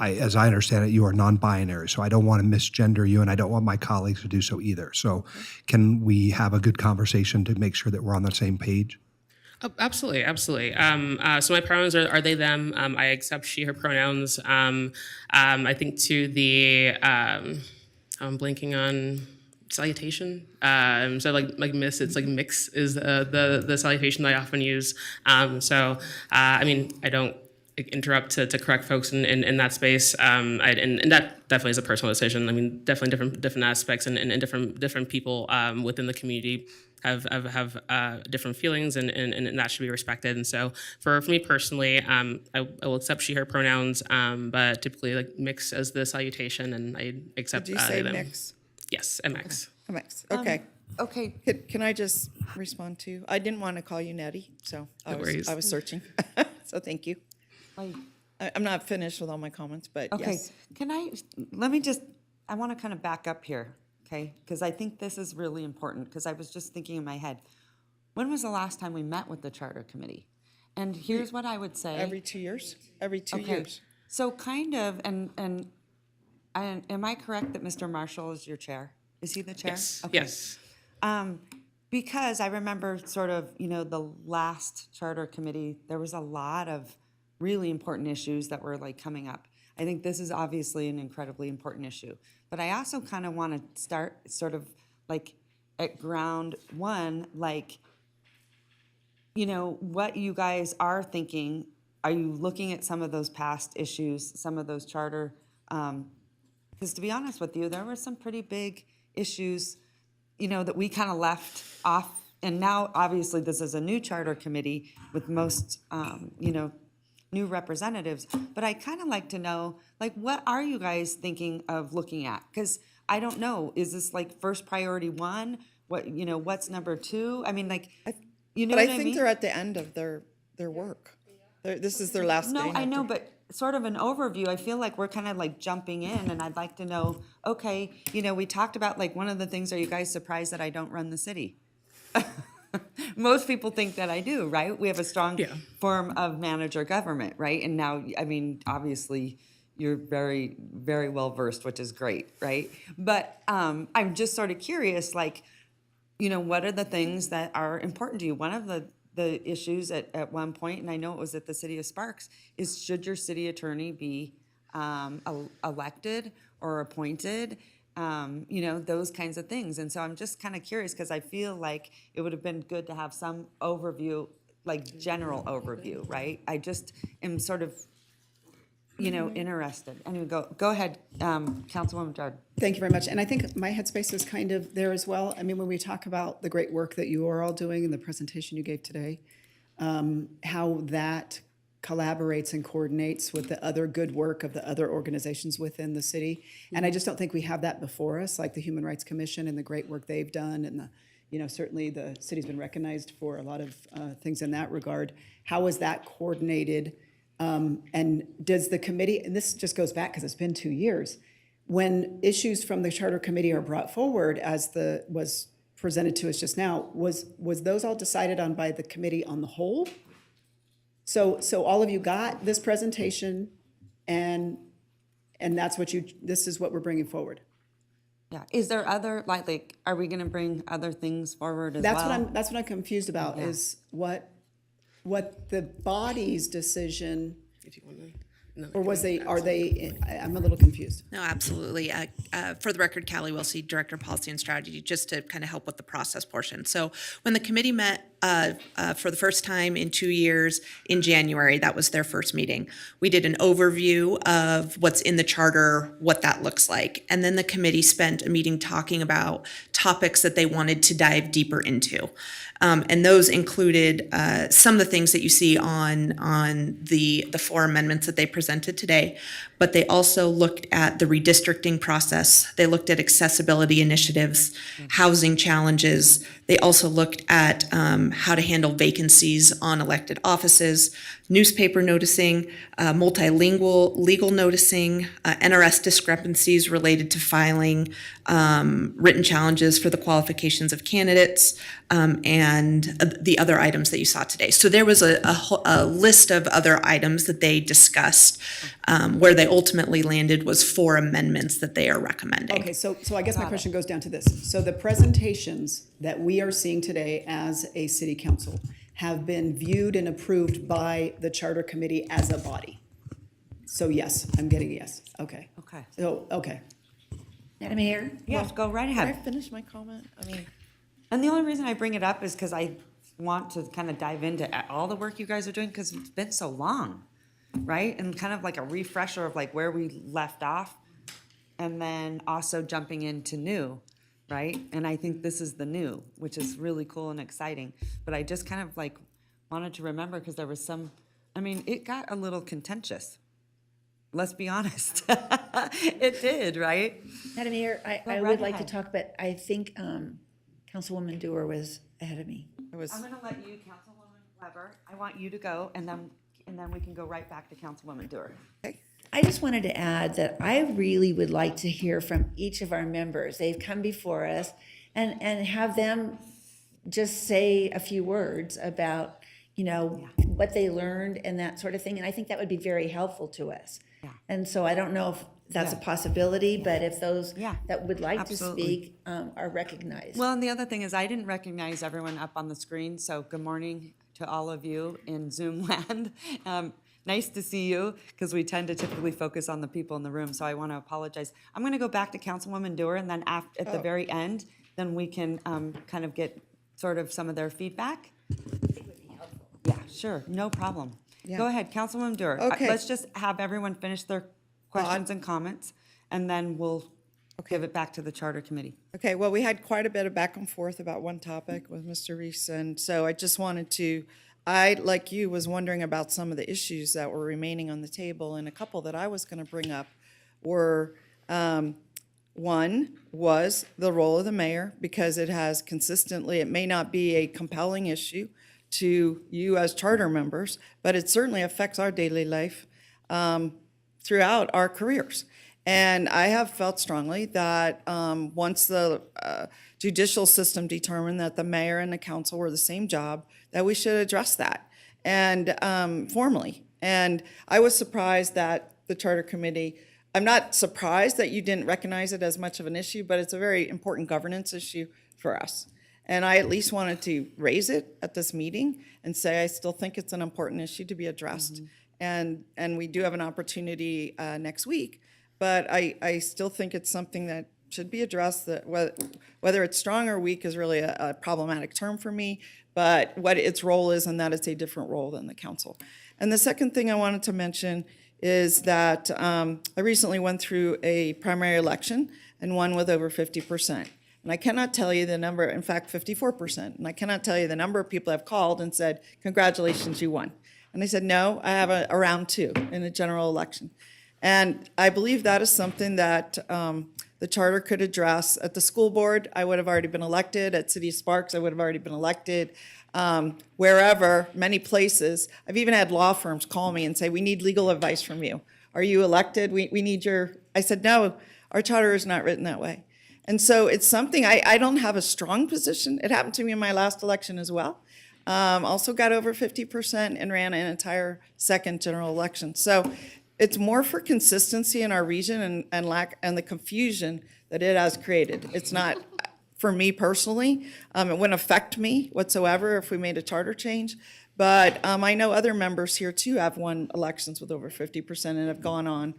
As I understand it, you are non-binary, so I don't want to misgender you, and I don't want my colleagues to do so either. So can we have a good conversation to make sure that we're on the same page? Oh, absolutely, absolutely. So my pronouns are they, them. I accept she, her pronouns. I think to the, I'm blanking on salutation. So like miss, it's like mix is the salutation that I often use. I mean, I don't interrupt to correct folks in that space. And that definitely is a personal decision. I mean, definitely different aspects and different people within the community have different feelings, and that should be respected. And so for me personally, I will accept she, her pronouns, but typically like mix as the salutation, and I accept Did you say them. mix? Yes, MX. Mix, okay. Okay, Can I just respond to? I didn't want to call you Nettie, so I worries. was searching. So thank you. like, I'm not finished with all my comments, but okay, yes. I want to kind of back up here, okay? Because I think this is really important, because I was just thinking in my head, when was the last time we met with the Charter Committee? And here's what I would say. Every 2 years? Every 2 Okay, years. so kind of, and am I correct that Mr. Marshall is your chair? Is he the chair? Yes. Okay. Yes. Because I remember sort of, the last Charter Committee, there was a lot of really important issues that were like coming up. I think this is obviously an incredibly important issue. But I also kind of want to start sort of like at ground one, like, what you guys are thinking. Are you looking at some of those past issues, some of those charter? Because to be honest with you, there were some pretty big issues, that we kind of left off. And now, obviously, this is a new charter committee with most, new representatives. But I kind of like to know, like, what are you guys thinking of looking at? Because I don't know, is this like first priority one? What, what's number two? I mean, like, But what I I think mean? they're at the end of their work. This is their last day. No, I now. know, but sort of an overview, I feel like we're kind of like jumping in, and I'd like to know, okay, we talked about like one of the things, are you guys surprised that I don't run the city? Most people think that I do, right? We have a strong form of manager government, right? And now, I mean, obviously, you're very, very well versed, which is great, right? But I'm just sort of curious, like, you know, what are the things that are important to you? One of the issues at one point, and I know it was at the city of Sparks, is should your city attorney be elected or appointed? You know, those kinds of things. And so I'm just kind of curious because I feel like it would have been good to have some overview, like general overview, right? I just am sort of, you know, interested. Anyway, go ahead, Councilwoman Jordan. Thank you very much. And I think my headspace is kind of there as well. I mean, when we talk about the great work that you are all doing in the presentation you gave today, how that collaborates and coordinates with the other good work of the other organizations within the city. And I just don't think we have that before us, like the Human Rights Commission and the great work they've done. And, you know, certainly the city's been recognized for a lot of things in that regard. How is that coordinated? And does the committee, and this just goes back because it's been 2 years, when issues from the Charter Committee are brought forward as was presented to us just now, was those all decided on by the committee on the whole? So all of you got this presentation, and that's what this is what we're bringing forward. Yeah. Is there other, like, are we going to bring other things forward as well? That's what I'm confused about, Yeah. is what the body's decision, If you want to. No, or I'm a little confused. No, absolutely. For the record, Callie Wilsey, Director of Policy and Strategy, just to kind of help with the process portion. So when the committee met for the first time in 2 years in January, that was their first meeting. We did an overview of what's in the charter, what that looks like. And then the committee spent a meeting talking about topics that they wanted to dive deeper into. And those included some of the things that you see on the 4 amendments that they presented today, but they also looked at the redistricting process. They looked at accessibility initiatives, housing challenges. They also looked at how to handle vacancies on elected offices, newspaper noticing, multilingual legal noticing, NRS discrepancies related to filing, written challenges for the qualifications of candidates, and the other items that you saw today. So there was a list of other items that they discussed. Where they ultimately landed was 4 amendments that they are recommending. Okay, so I guess my question goes down to this. So the presentations that we are seeing today as a city council have been viewed and approved by the Charter Committee as a body. So yes, I'm getting a yes. Okay. Okay. So, okay. Madam Mayor? Yes, go right Can I ahead. finish my comment? I mean, And the only reason I bring it up is because I want to kind of dive into all the work you guys are doing because it's been so long, right? And kind of like a refresher of like where we left off, and then also jumping into new, right? And I think this is the new, which is really cool and exciting. But I just kind of like wanted to remember because there was some, I mean, it got a little contentious. Let's be honest. It did, right? Madam Mayor, I right would like to ahead. talk, but I think Councilwoman Dewar was ahead of me. it was, I'm gonna let you, Councilwoman Weber, I want you to go, and then we can go right back to Councilwoman Dewar. I just wanted to add that I really would like to hear from each of our members. They've come before us and have them just say a few words about, you know, what they learned and that sort of thing. And I think that would be very helpful to us. Yeah. And so I don't know if that's a possibility, but if those Yeah, that would like absolutely. to speak are recognized. Well, and the other thing is I didn't recognize everyone up on the screen, so good morning to all of you in Zoom land. Nice to see you, because we tend to typically focus on the people in the room, so I want to apologize. I'm going to go back to Councilwoman Dewar, and then at the very end, then we can kind of get sort of some of their feedback. Yeah, sure, no problem. Go ahead, Councilwoman Dewar. Okay. Let's just have everyone finish their questions and comments, and then we'll give it back to the Charter Committee. okay, well, we had quite a bit of back and forth about one topic with Mr. Reese, and so I just wanted to, I, like you, was wondering about some of the issues that were remaining on the table, and a couple that I was going to bring up were, one was the role of the mayor, because it has consistently, it may not be a compelling issue to you as charter members, but it certainly affects our daily life throughout our careers. And I have felt strongly that once the judicial system determined that the mayor and the council were the same job, that we should address that and formally. And I was surprised that the Charter Committee, I'm not surprised that you didn't recognize it as much of an issue, but it's a very important governance issue for us. And I at least wanted to raise it at this meeting and say I still think it's an important issue to be addressed. And we do have an opportunity next week, but I still think it's something that should be addressed. That whether it's strong or weak is really a problematic term for me, but what its role is, and that is a different role than the council. And the second thing I wanted to mention is that I recently went through a primary election and won with over 50%. And I cannot tell you the number, in fact, 54%. And I cannot tell you the number of people have called and said, congratulations, you won. And I said, no, I have a round 2 in a general election. And I believe that is something that the charter could address. At the school board, I would have already been elected. At City of Sparks, I would have already been elected. Wherever, many places. I've even had law firms call me and say, we need legal advice from you. Are you elected? We need your, I said, no, our charter is not written that way. And so it's something, I don't have a strong position. It happened to me in my last election as well. Also got over 50% and ran an entire second general election. So it's more for consistency in our region and the confusion that it has created. It's not, for me personally, it wouldn't affect me whatsoever if we made a charter change. But I know other members here too have won elections with over 50% and have gone on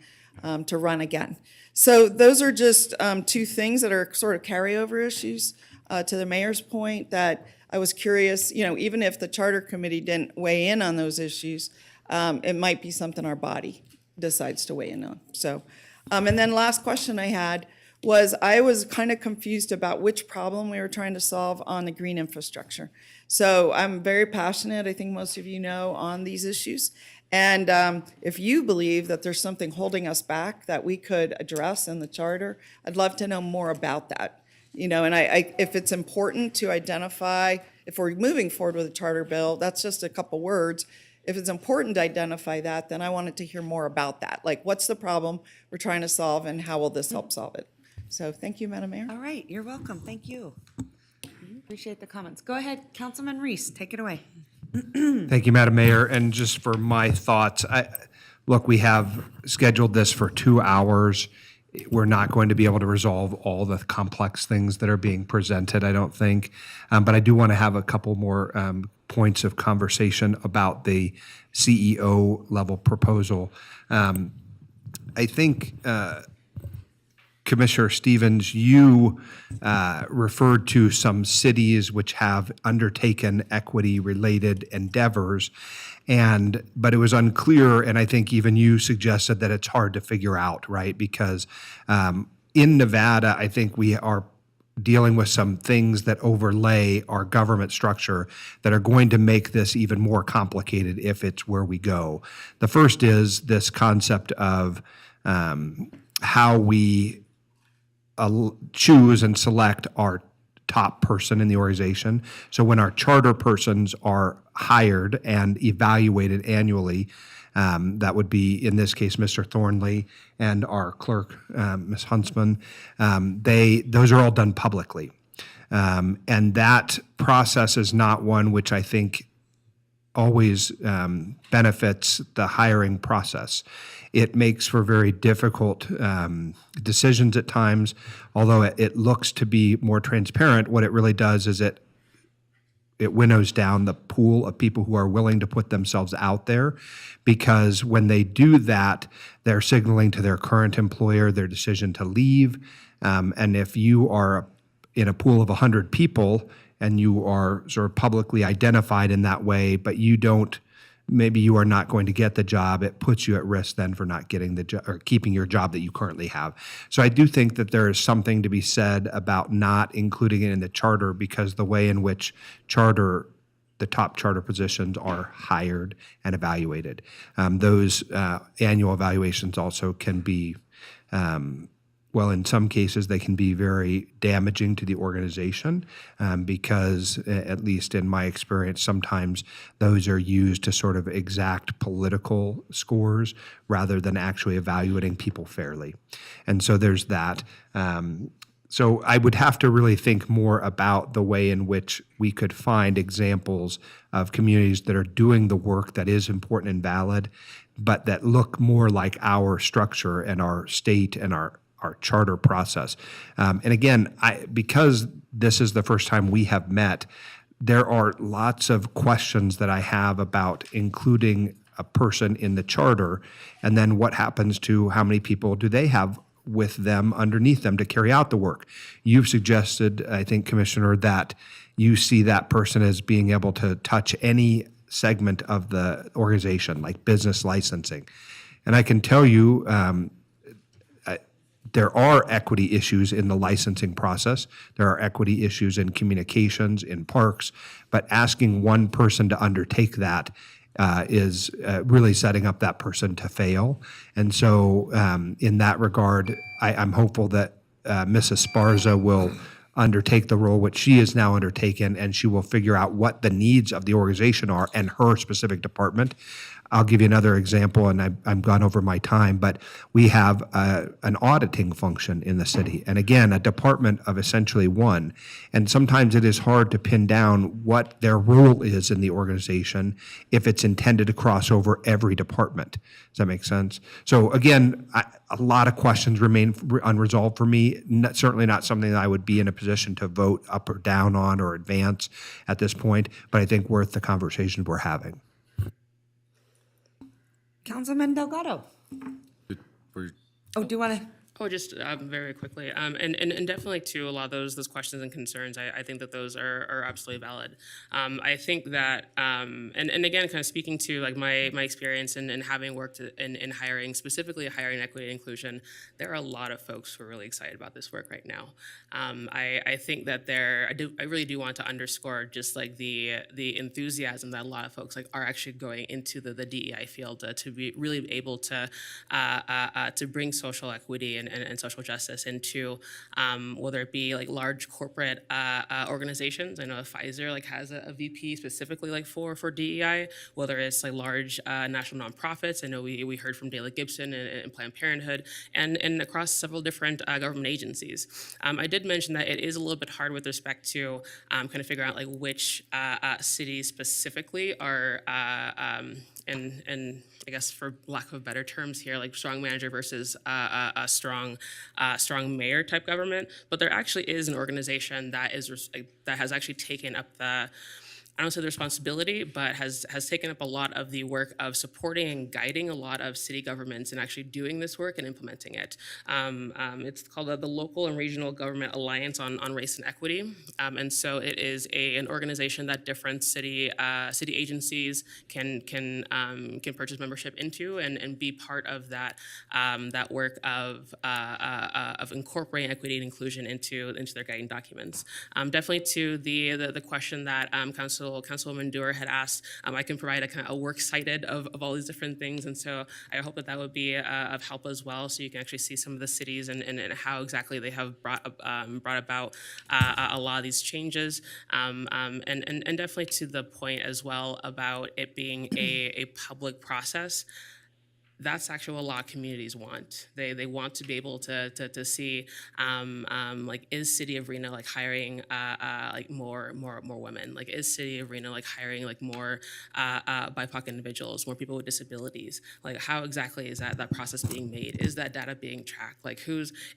to run again. So those are just 2 things that are sort of carryover issues to the mayor's point that I was curious, even if the charter committee didn't weigh in on those issues, it might be something our body decides to weigh in on. So, and then last question I had was I was kind of confused about which problem we were trying to solve on the green infrastructure. So I'm very passionate, I think most of you know, on these issues. And if you believe that there's something holding us back that we could address in the charter, I'd love to know more about that. And if it's important to identify, if we're moving forward with a charter bill, that's just a couple words. If it's important to identify that, then I wanted to hear more about that. Like, what's the problem we're trying to solve and how will this help solve it? So thank you, Madam Mayor. All right, you're welcome. Thank you. Appreciate the comments. Go ahead, Councilman Reese, take it away. Thank you, Madam Mayor. And just for my thoughts, look, we have scheduled this for 2 hours. We're not going to be able to resolve all the complex things that are being presented, I don't think. But I do want to have a couple more points of conversation about the CEO level proposal. I think Commissioner Stevens, you referred to some cities which have undertaken equity-related endeavors, but it was unclear, and I think even you suggested that it's hard to figure out, right? Because in Nevada, I think we are dealing with some things that overlay our government structure that are going to make this even more complicated if it's where we go. The first is this concept of how we choose and select our top person in the organization. So when our charter persons are hired and evaluated annually, that would be, in this case, Mr. Thornley and our clerk, Ms. Huntsman, those are all done publicly. And that process is not one which I think always benefits the hiring process. It makes for very difficult decisions at times. Although it looks to be more transparent, what it really does is it winnows down the pool of people who are willing to put themselves out there, because when they do that, they're signaling to their current employer their decision to leave. And if you are in a pool of 100 people and you are sort of publicly identified in that way, but maybe you are not going to get the job, it puts you at risk then for not getting the job or keeping your job that you currently have. So I do think that there is something to be said about not including it in the charter, because the way in which the top charter positions are hired and evaluated. Those annual evaluations also can be, in some cases, they can be very damaging to the organization because, at least in my experience, sometimes those are used to sort of exact political scores rather than actually evaluating people fairly. And so there's that. So I would have to really think more about the way in which we could find examples of communities that are doing the work that is important and valid, but that look more like our structure and our state and our our charter process. And again, because this is the first time we have met, there are lots of questions that I have about including a person in the charter, and then what happens to how many people do they have with them underneath them to carry out the work. You've suggested, I think, Commissioner, that you see that person as being able to touch any segment of the organization, like business licensing. And I can tell you, there are equity issues in the licensing process. There are equity issues in communications, in parks, but asking one person to undertake that is really setting up that person to fail. And so in that regard, I'm hopeful that Mrs. Sparza will undertake the role which she has now undertaken, and she will figure out what the needs of the organization are and her specific department. I'll give you another example, and I'm gone over my time, but we have an auditing function in the city, and again, a department of essentially one. And sometimes it is hard to pin down what their role is in the organization if it's intended to cross over every department. Does that make sense? So again, a lot of questions remain unresolved for me. Certainly not something that I would be in a position to vote up or down on or advance at this point, but I think worth the conversation we're having. Councilman Delgado. Oh, do you want to? Oh, just very quickly, and definitely too, a lot of those questions and concerns, I think that those are absolutely valid. I think that, and again, kind of speaking to like my experience in having worked in hiring, specifically hiring equity and inclusion, there are a lot of folks who are really excited about this work right now. I think that I really do want to underscore just like the enthusiasm that a lot of folks like are actually going into the DEI field to be really able to bring social equity and social justice into whether it be like large corporate organizations. I know Pfizer like has a VP specifically like for DEI, whether it's like large national nonprofits. I know we heard from Dayla Gibson and Planned Parenthood and across several different government agencies. I did mention that it is a little bit hard with respect to kind of figure out like which cities specifically are and I guess for lack of better terms here, like strong manager versus a strong mayor type government. But there actually is an organization that has actually taken up I don't say the responsibility, but has taken up a lot of the work of supporting and guiding a lot of city governments in actually doing this work and implementing it. It's called the Local and Regional Government Alliance on Race and Equity, and so it is an organization that different city agencies can purchase membership into and be part of that work of incorporating equity and inclusion into their guiding documents. Definitely to the question that Councilwoman Dewar had asked, I can provide a kind of a works cited of all these different things, and so I hope that would be of help as well, so you can actually see some of the cities and how exactly they have brought about a lot of these changes, and definitely to the point as well about it being a public process. That's actually what a lot of communities want. They want to be able to see like, is City of Reno like hiring like more women? Like, is City of Reno like hiring like more BIPOC individuals, more people with disabilities? Like, how exactly is that process being made? Is that data being tracked? Like,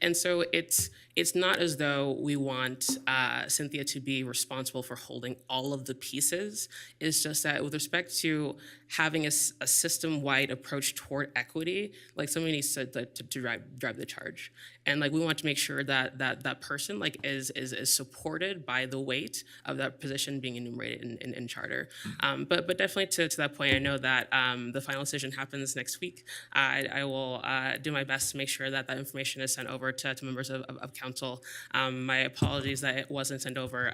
and so it's not as though we want Cynthia to be responsible for holding all of the pieces. It's just that with respect to having a system-wide approach toward equity, like somebody needs to drive the charge, and like we want to make sure that person like is supported by the weight of that position being enumerated in charter. But definitely to that point, I know that the final decision happens next week. I will do my best to make sure that information is sent over to members of council. My apologies that it wasn't sent over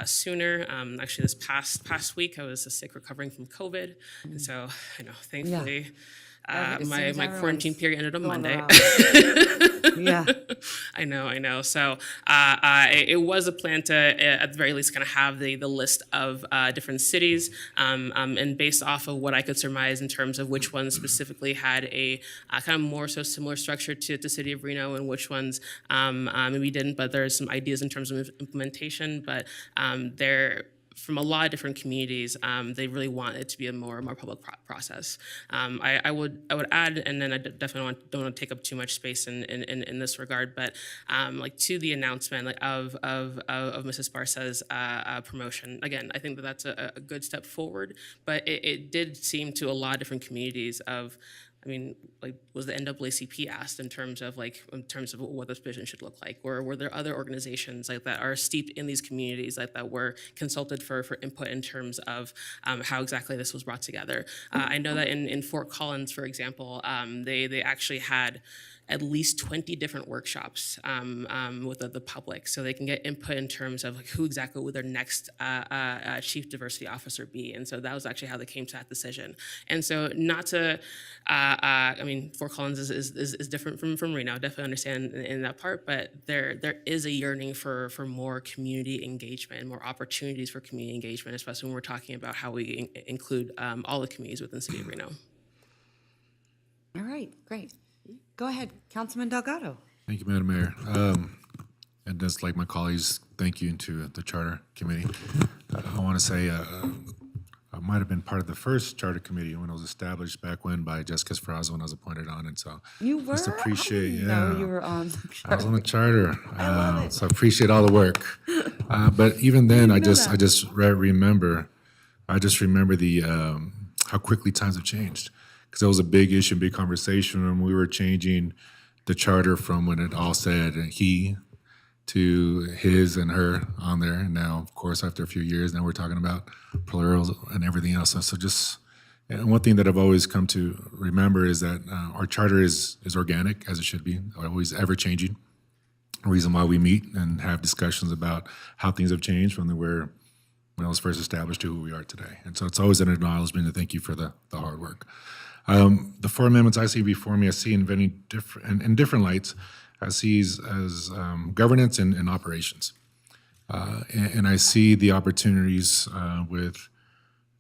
sooner. Actually, this past week I was sick recovering from COVID, and so I know thankfully. My quarantine period ended on Monday. Yeah. I know. So it was a plan to, at the very least, kind of have the list of different cities, and based off of what I could surmise in terms of which ones specifically had a kind of more so similar structure to the City of Reno, and which ones maybe didn't. But there's some ideas in terms of implementation. But from a lot of different communities. They really want it to be a more public process. I would add, and then I definitely don't want to take up too much space in this regard, but like to the announcement of Mrs. Barca's promotion. Again, I think that that's a good step forward, but it did seem to a lot of different communities of, I mean, like, was the NAACP asked in terms of what this position should look like, or were there other organizations like that are steeped in these communities that were consulted for input in terms of how exactly this was brought together? I know that in Fort Collins, for example, they actually had at least 20 different workshops with the public, so they can get input in terms of like who exactly would their next chief diversity officer be. And so that was actually how they came to that decision. And so not to, I mean, Fort Collins is different from Reno. I definitely understand in that part, but there is a yearning for more community engagement, more opportunities for community engagement, especially when we're talking about how we include all the communities within the city of Reno. All right, great. Go ahead, Councilman Delgado. Thank you, Madam Mayor. And just like my colleagues, thank you to the Charter Committee. I want to say I might have been part of the first Charter Committee when it was established back when by Jessica Sfrazzo when I was appointed on it. So You were? just appreciate, I didn't know you were on the I was on the Charter. Charter, I love it. so I appreciate all the work. But even then, I just remember the how quickly times have changed. Because that was a big issue, big conversation when we were changing the charter from when it all said he to his and her on there. And now, of course, after a few years, now we're talking about plurals and everything else. So just, and one thing that I've always come to remember is that our charter is organic, as it should be, always ever changing. A reason why we meet and have discussions about how things have changed from when it was first established to who we are today. And so it's always an acknowledgement and thank you for the hard work. The four amendments I see before me, I see in different lights. I see as governance and operations, and I see the opportunities with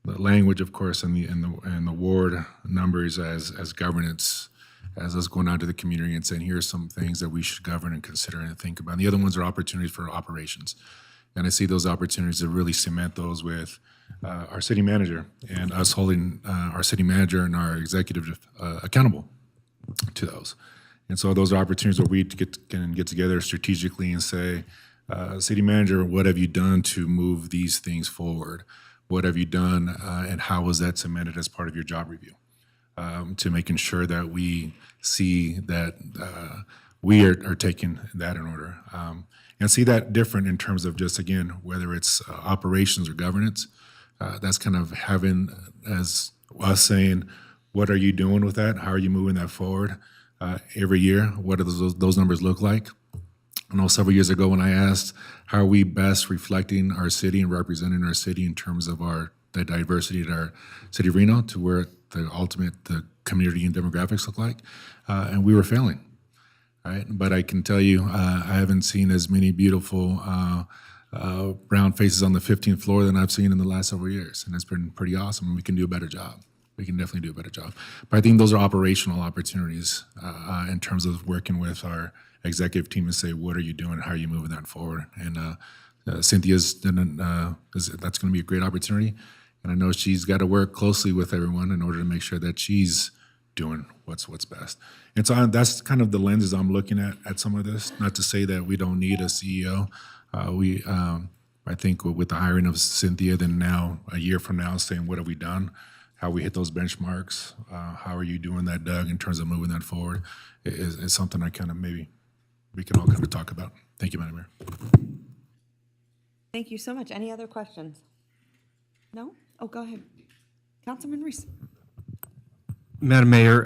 the language, of course, and the ward numbers as governance, as us going out to the community and saying, here are some things that we should govern and consider and think about. And the other ones are opportunities for operations, and I see those opportunities to really cement those with our city manager and us holding our city manager and our executive accountable to those. And so those are opportunities where we can get together strategically and say, city manager, what have you done to move these things forward? What have you done and how was that cemented as part of your job review? To making sure that we see that we are taking that in order. And see that different in terms of just, again, whether it's operations or governance. That's kind of having as us saying, what are you doing with that? How are you moving that forward every year? What do those numbers look like? I know several years ago when I asked, how are we best reflecting our city and representing our city in terms of the diversity at our city of Reno to where the community and demographics look like? And we were failing, right? But I can tell you, I haven't seen as many beautiful brown faces on the 15th floor than I've seen in the last several years. And it's been pretty awesome. And we can do a better job. We can definitely do a better job. But I think those are operational opportunities in terms of working with our executive team and say, what are you doing? How are you moving that forward? And Cynthia's that's going to be a great opportunity. And I know she's got to work closely with everyone in order to make sure that she's doing what's best. And so that's kind of the lenses I'm looking at some of this. Not to say that we don't need a CEO. I think with the hiring of Cynthia, then now a year from now, saying what have we done, how we hit those benchmarks, how are you doing that, Doug, in terms of moving that forward, is something I kind of maybe we can all kind of talk about. Thank you, Madam Mayor. Thank you so much. Any other questions? No? Oh, go ahead. Councilman Reese. Madam Mayor,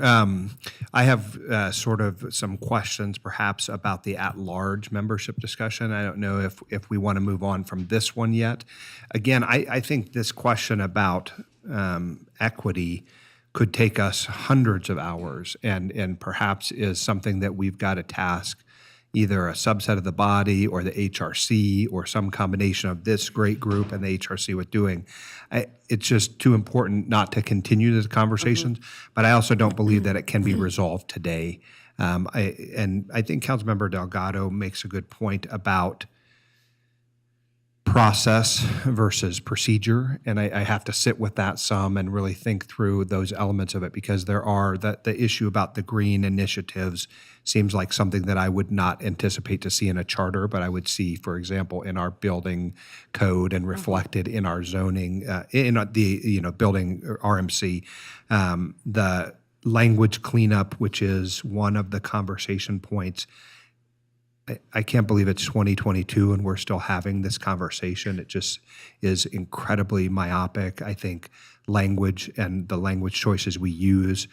I have sort of some questions perhaps about the at-large membership discussion. I don't know if we want to move on from this one yet. Again, I think this question about equity could take us hundreds of hours and perhaps is something that we've got to task either a subset of the body or the HRC or some combination of this great group and the HRC with doing. It's just too important not to continue the conversations, but I also don't believe that it can be resolved today. And I think Councilmember Delgado makes a good point about process versus procedure, and I have to sit with that some and really think through those elements of it, because there are the issue about the green initiatives seems like something that I would not anticipate to see in a charter, but I would see, for example, in our building code and reflected in our zoning, in the building RMC, the language cleanup, which is one of the conversation points. I can't believe it's 2022 and we're still having this conversation. It just is incredibly myopic. I think language and the language choices we use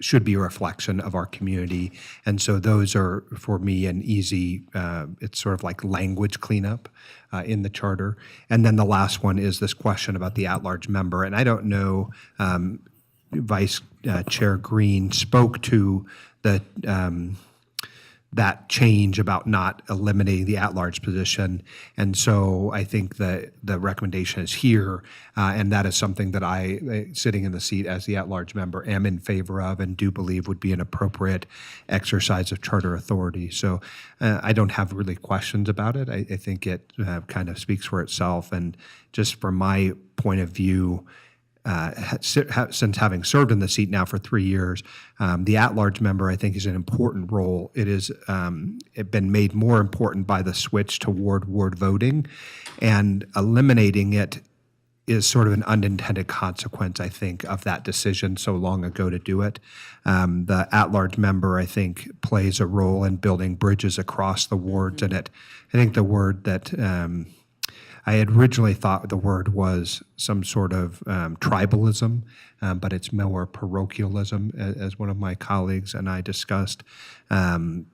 should be a reflection of our community. And so those are, for me, an easy, it's sort of like language cleanup in the charter. And then the last one is this question about the at-large member. And I don't know, Vice Chair Green spoke to the that change about not eliminating the at-large position. And so I think that the recommendation is here, and that is something that I, sitting in the seat as the at-large member, am in favor of and do believe would be an appropriate exercise of charter authority. So I don't have really questions about it. I think it kind of speaks for itself. And just from my point of view, since having served in the seat now for 3 years, the at-large member, I think, is an important role. It is been made more important by the switch to ward voting, and eliminating it is sort of an unintended consequence, I think, of that decision so long ago to do it. The at-large member, I think, plays a role in building bridges across the wards, and I think the word that I had originally thought the word was some sort of tribalism, but it's more parochialism, as one of my colleagues and I discussed. It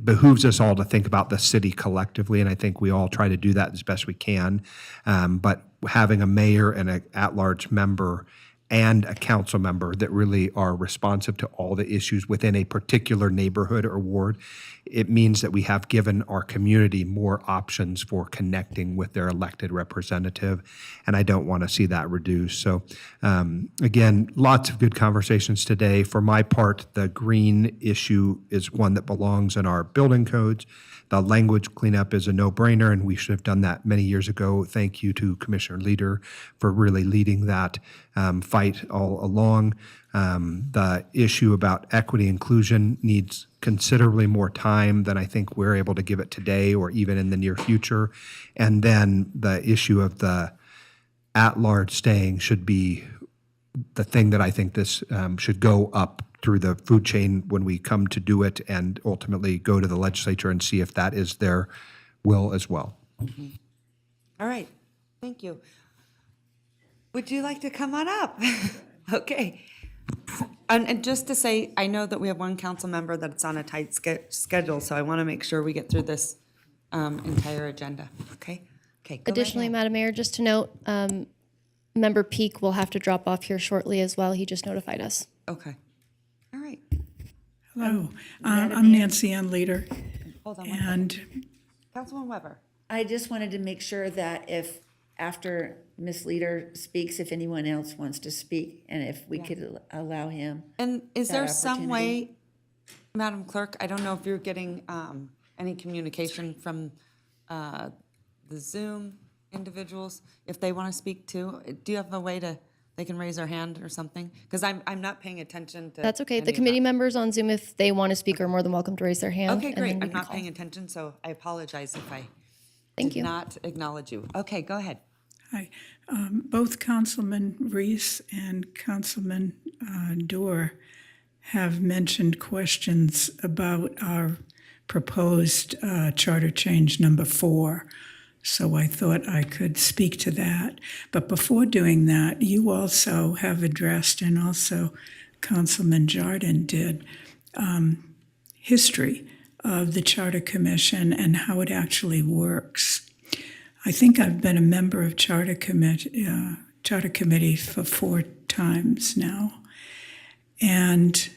behooves us all to think about the city collectively, and I think we all try to do that as best we can. But having a mayor and an at-large member and a council member that really are responsive to all the issues within a particular neighborhood or ward, it means that we have given our community more options for connecting with their elected representative, and I don't want to see that reduced. So again, lots of good conversations today. For my part, the green issue is one that belongs in our building codes. The language cleanup is a no-brainer, and we should have done that many years ago. Thank you to Commissioner Leader for really leading that fight all along. The issue about equity inclusion needs considerably more time than I think we're able to give it today or even in the near future. And then the issue of the at-large staying should be the thing that I think this should go up through the food chain when we come to do it, and ultimately go to the legislature and see if that is their will as well. All right, thank you. Would you like to come on up? Okay. And just to say, I know that we have one council member that's on a tight schedule, so I want to make sure we get through this entire agenda, okay? Okay. Go right Additionally, ahead. Madam Mayor, just to note, Member Peak will have to drop off here shortly as well. He just notified us. Okay. All right. Hello, I'm Nancy Ann Leader, Hold on. and Councilman Weber. I just wanted to make sure that if, after Ms. Leader speaks, if anyone else wants to speak, and if we could allow him. And is that there some way, opportunity. Madam Clerk, I don't know if you're getting any communication from the Zoom individuals, if they want to speak too? Do you have a way they can raise their hand or something? Because I'm not paying attention to. That's okay. any The of committee that. members on Zoom, if they want to speak, are more than welcome to raise their hand. Okay, and great. then we I'm can not call. paying attention, so I apologize if I Thank did you. not acknowledge you. Okay, go ahead. hi, both Councilman Reese and Councilman Dorr have mentioned questions about our proposed charter change number 4. So I thought I could speak to that. But before doing that, you also have addressed, and also Councilman Jordan did, history of the Charter Commission and how it actually works. I think I've been a member of Charter Committee for 4 times now. And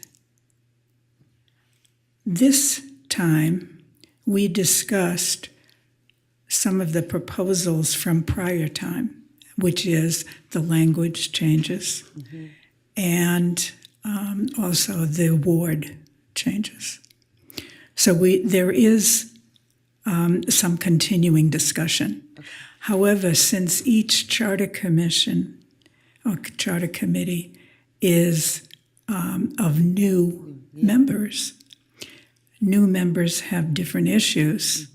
this time, we discussed some of the proposals from prior time, which is the language changes and also the ward changes. So there is some continuing discussion. However, since each charter commission or charter committee is of new members have different issues.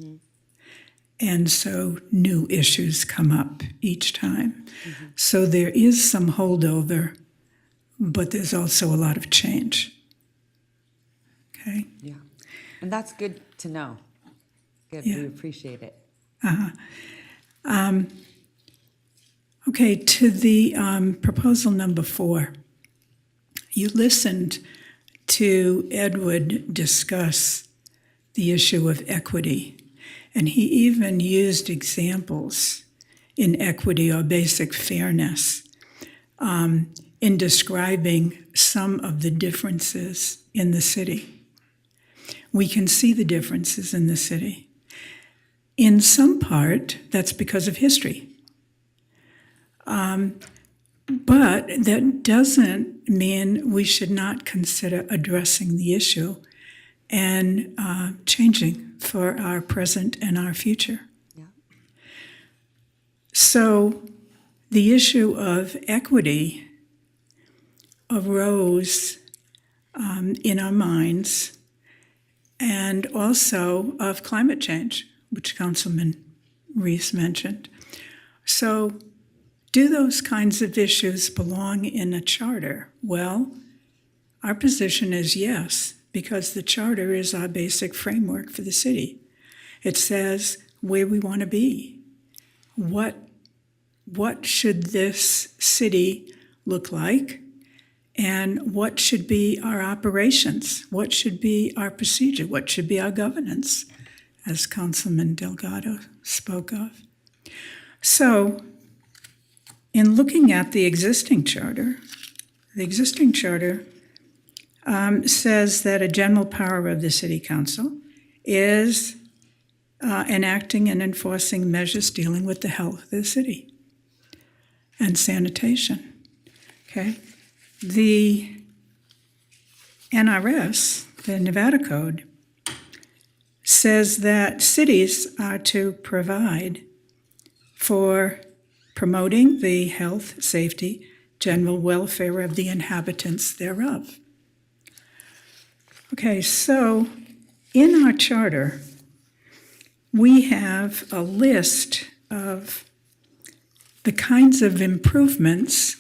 And so new issues come up each time. So there is some holdover, but there's also a lot of change. Okay? Yeah. And that's good to know. Good, Yeah. we appreciate it. Okay, to the proposal number 4. You listened to Edward discuss the issue of equity, and he even used examples in equity or basic fairness in describing some of the differences in the city. We can see the differences in the city. In some part, that's because of history. But that doesn't mean we should not consider addressing the issue and changing for our present and our future. Yeah. So the issue of equity arose in our minds, and also of climate change, which Councilman Reese mentioned. So do those kinds of issues belong in a charter? Well, our position is yes, because the charter is our basic framework for the city. It says where we want to be. What should this city look like? And what should be our operations? What should be our procedure? What should be our governance, as Councilman Delgado spoke of? So, in looking at the existing charter says that a general power of the City Council is enacting and enforcing measures dealing with the health of the city and sanitation. Okay? The NRS, the Nevada Code, says that cities are to provide for promoting the health, safety, general welfare of the inhabitants thereof. Okay, so in our charter, we have a list of the kinds of improvements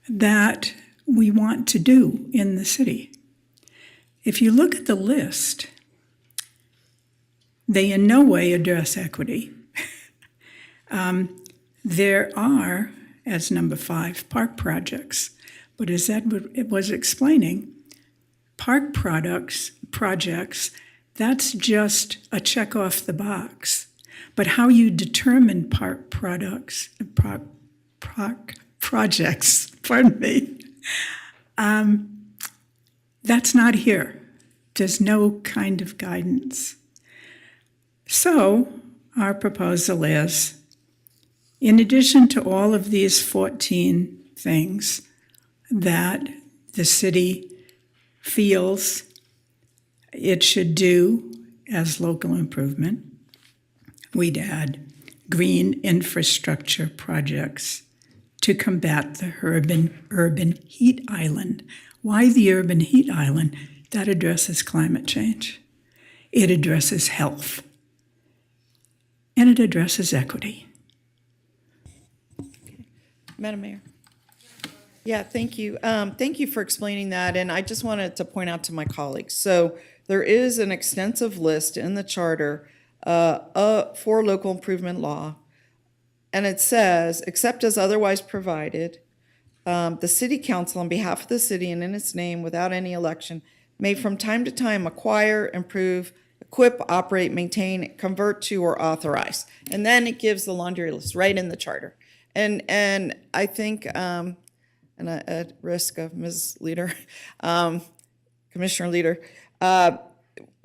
that we want to do in the city. If you look at the list, they in no way address equity. There are, as number 5, park projects. But as Edward was explaining, park projects, that's just a check off the box. But how you determine park projects, pardon me, that's not here. There's no kind of guidance. So our proposal is, in addition to all of these 14 things that the city feels it should do as local improvement, we'd add green infrastructure projects to combat the urban heat island. Why the urban heat island? That addresses climate change. It addresses health. And it addresses equity. Madam Mayor. Yeah, thank you. Thank you for explaining that. And I just wanted to point out to my colleagues. So there is an extensive list in the charter for local improvement law. And it says, except as otherwise provided, the city council on behalf of the city and in its name without any election may from time to time acquire, improve, equip, operate, maintain, convert to, or authorize. And then it gives the laundry list right in the charter. And I think, and at risk of Ms. Leader, Commissioner Leader,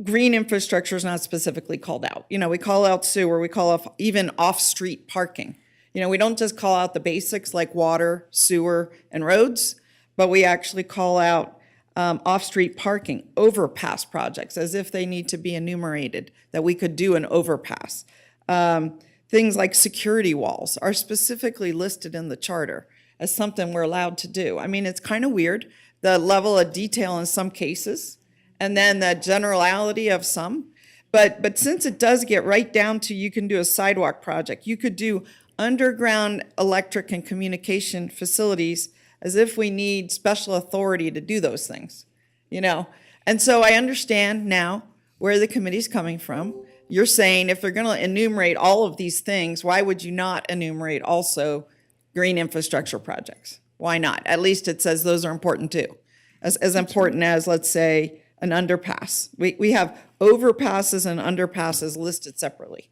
green infrastructure is not specifically called out. You know, we call out sewer, we call out even off-street parking. You know, we don't just call out the basics like water, sewer, and roads, but we actually call out off-street parking, overpass projects, as if they need to be enumerated, that we could do an overpass. Things like security walls are specifically listed in the charter as something we're allowed to do. I mean, it's kind of weird, the level of detail in some cases, and then the generality of some. But since it does get right down to you can do a sidewalk project, you could do underground electric and communication facilities as if we need special authority to do those things, you know? And so I understand now where the committee's coming from. You're saying if they're gonna enumerate all of these things, why would you not enumerate also green infrastructure projects? Why not? At least it says those are important too. As important as, let's say, an underpass. We have overpasses and underpasses listed separately.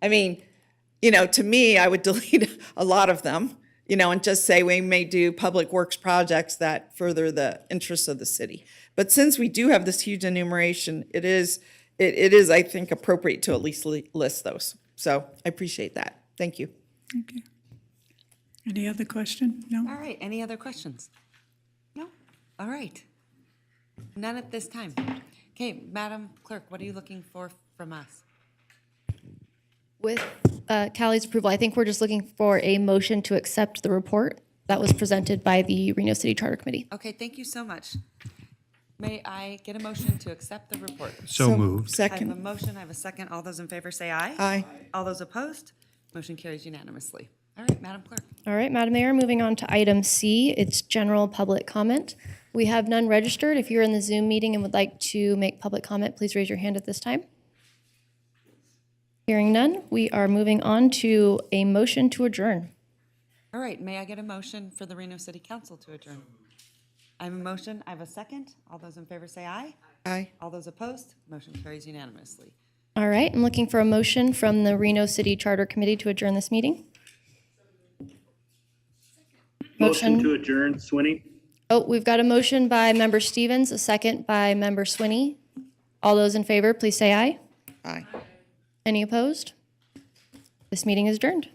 I mean, you know, to me, I would delete a lot of them, you know, and just say we may do public works projects that further the interests of the city. But since we do have this huge enumeration, it is, I think, appropriate to at least list those. So I appreciate that. Thank you. Okay. Any other question? No? All right, any other questions? No? All right. None at this time. Okay, Madam Clerk, what are you looking for from us? With Callie's approval, I think we're just looking for a motion to accept the report that was presented by the Reno City Charter Committee. Okay, thank you so much. May I get a motion to accept the report? So moved. I have a Second. motion, I have a second. All those in favor say aye. Aye. All those opposed? Motion carries unanimously. All right, Madam Clerk. All right, Madam Mayor, moving on to item C, it's general public comment. We have none registered. If you're in the Zoom meeting and would like to make public comment, please raise your hand at this time. Hearing none, we are moving on to a motion to adjourn. All right, may I get a motion for the Reno City Council to adjourn? I have a motion, I have a second. All those in favor say aye. Aye. All those opposed? Motion carries unanimously. All right, I'm looking for a motion from the Reno City Charter Committee to adjourn this meeting. Motion to adjourn, Swinney. Oh, we've got a motion by Member Stevens, a second by Member Swinney. All those in favor, please say aye. Aye. Any opposed? This meeting is adjourned.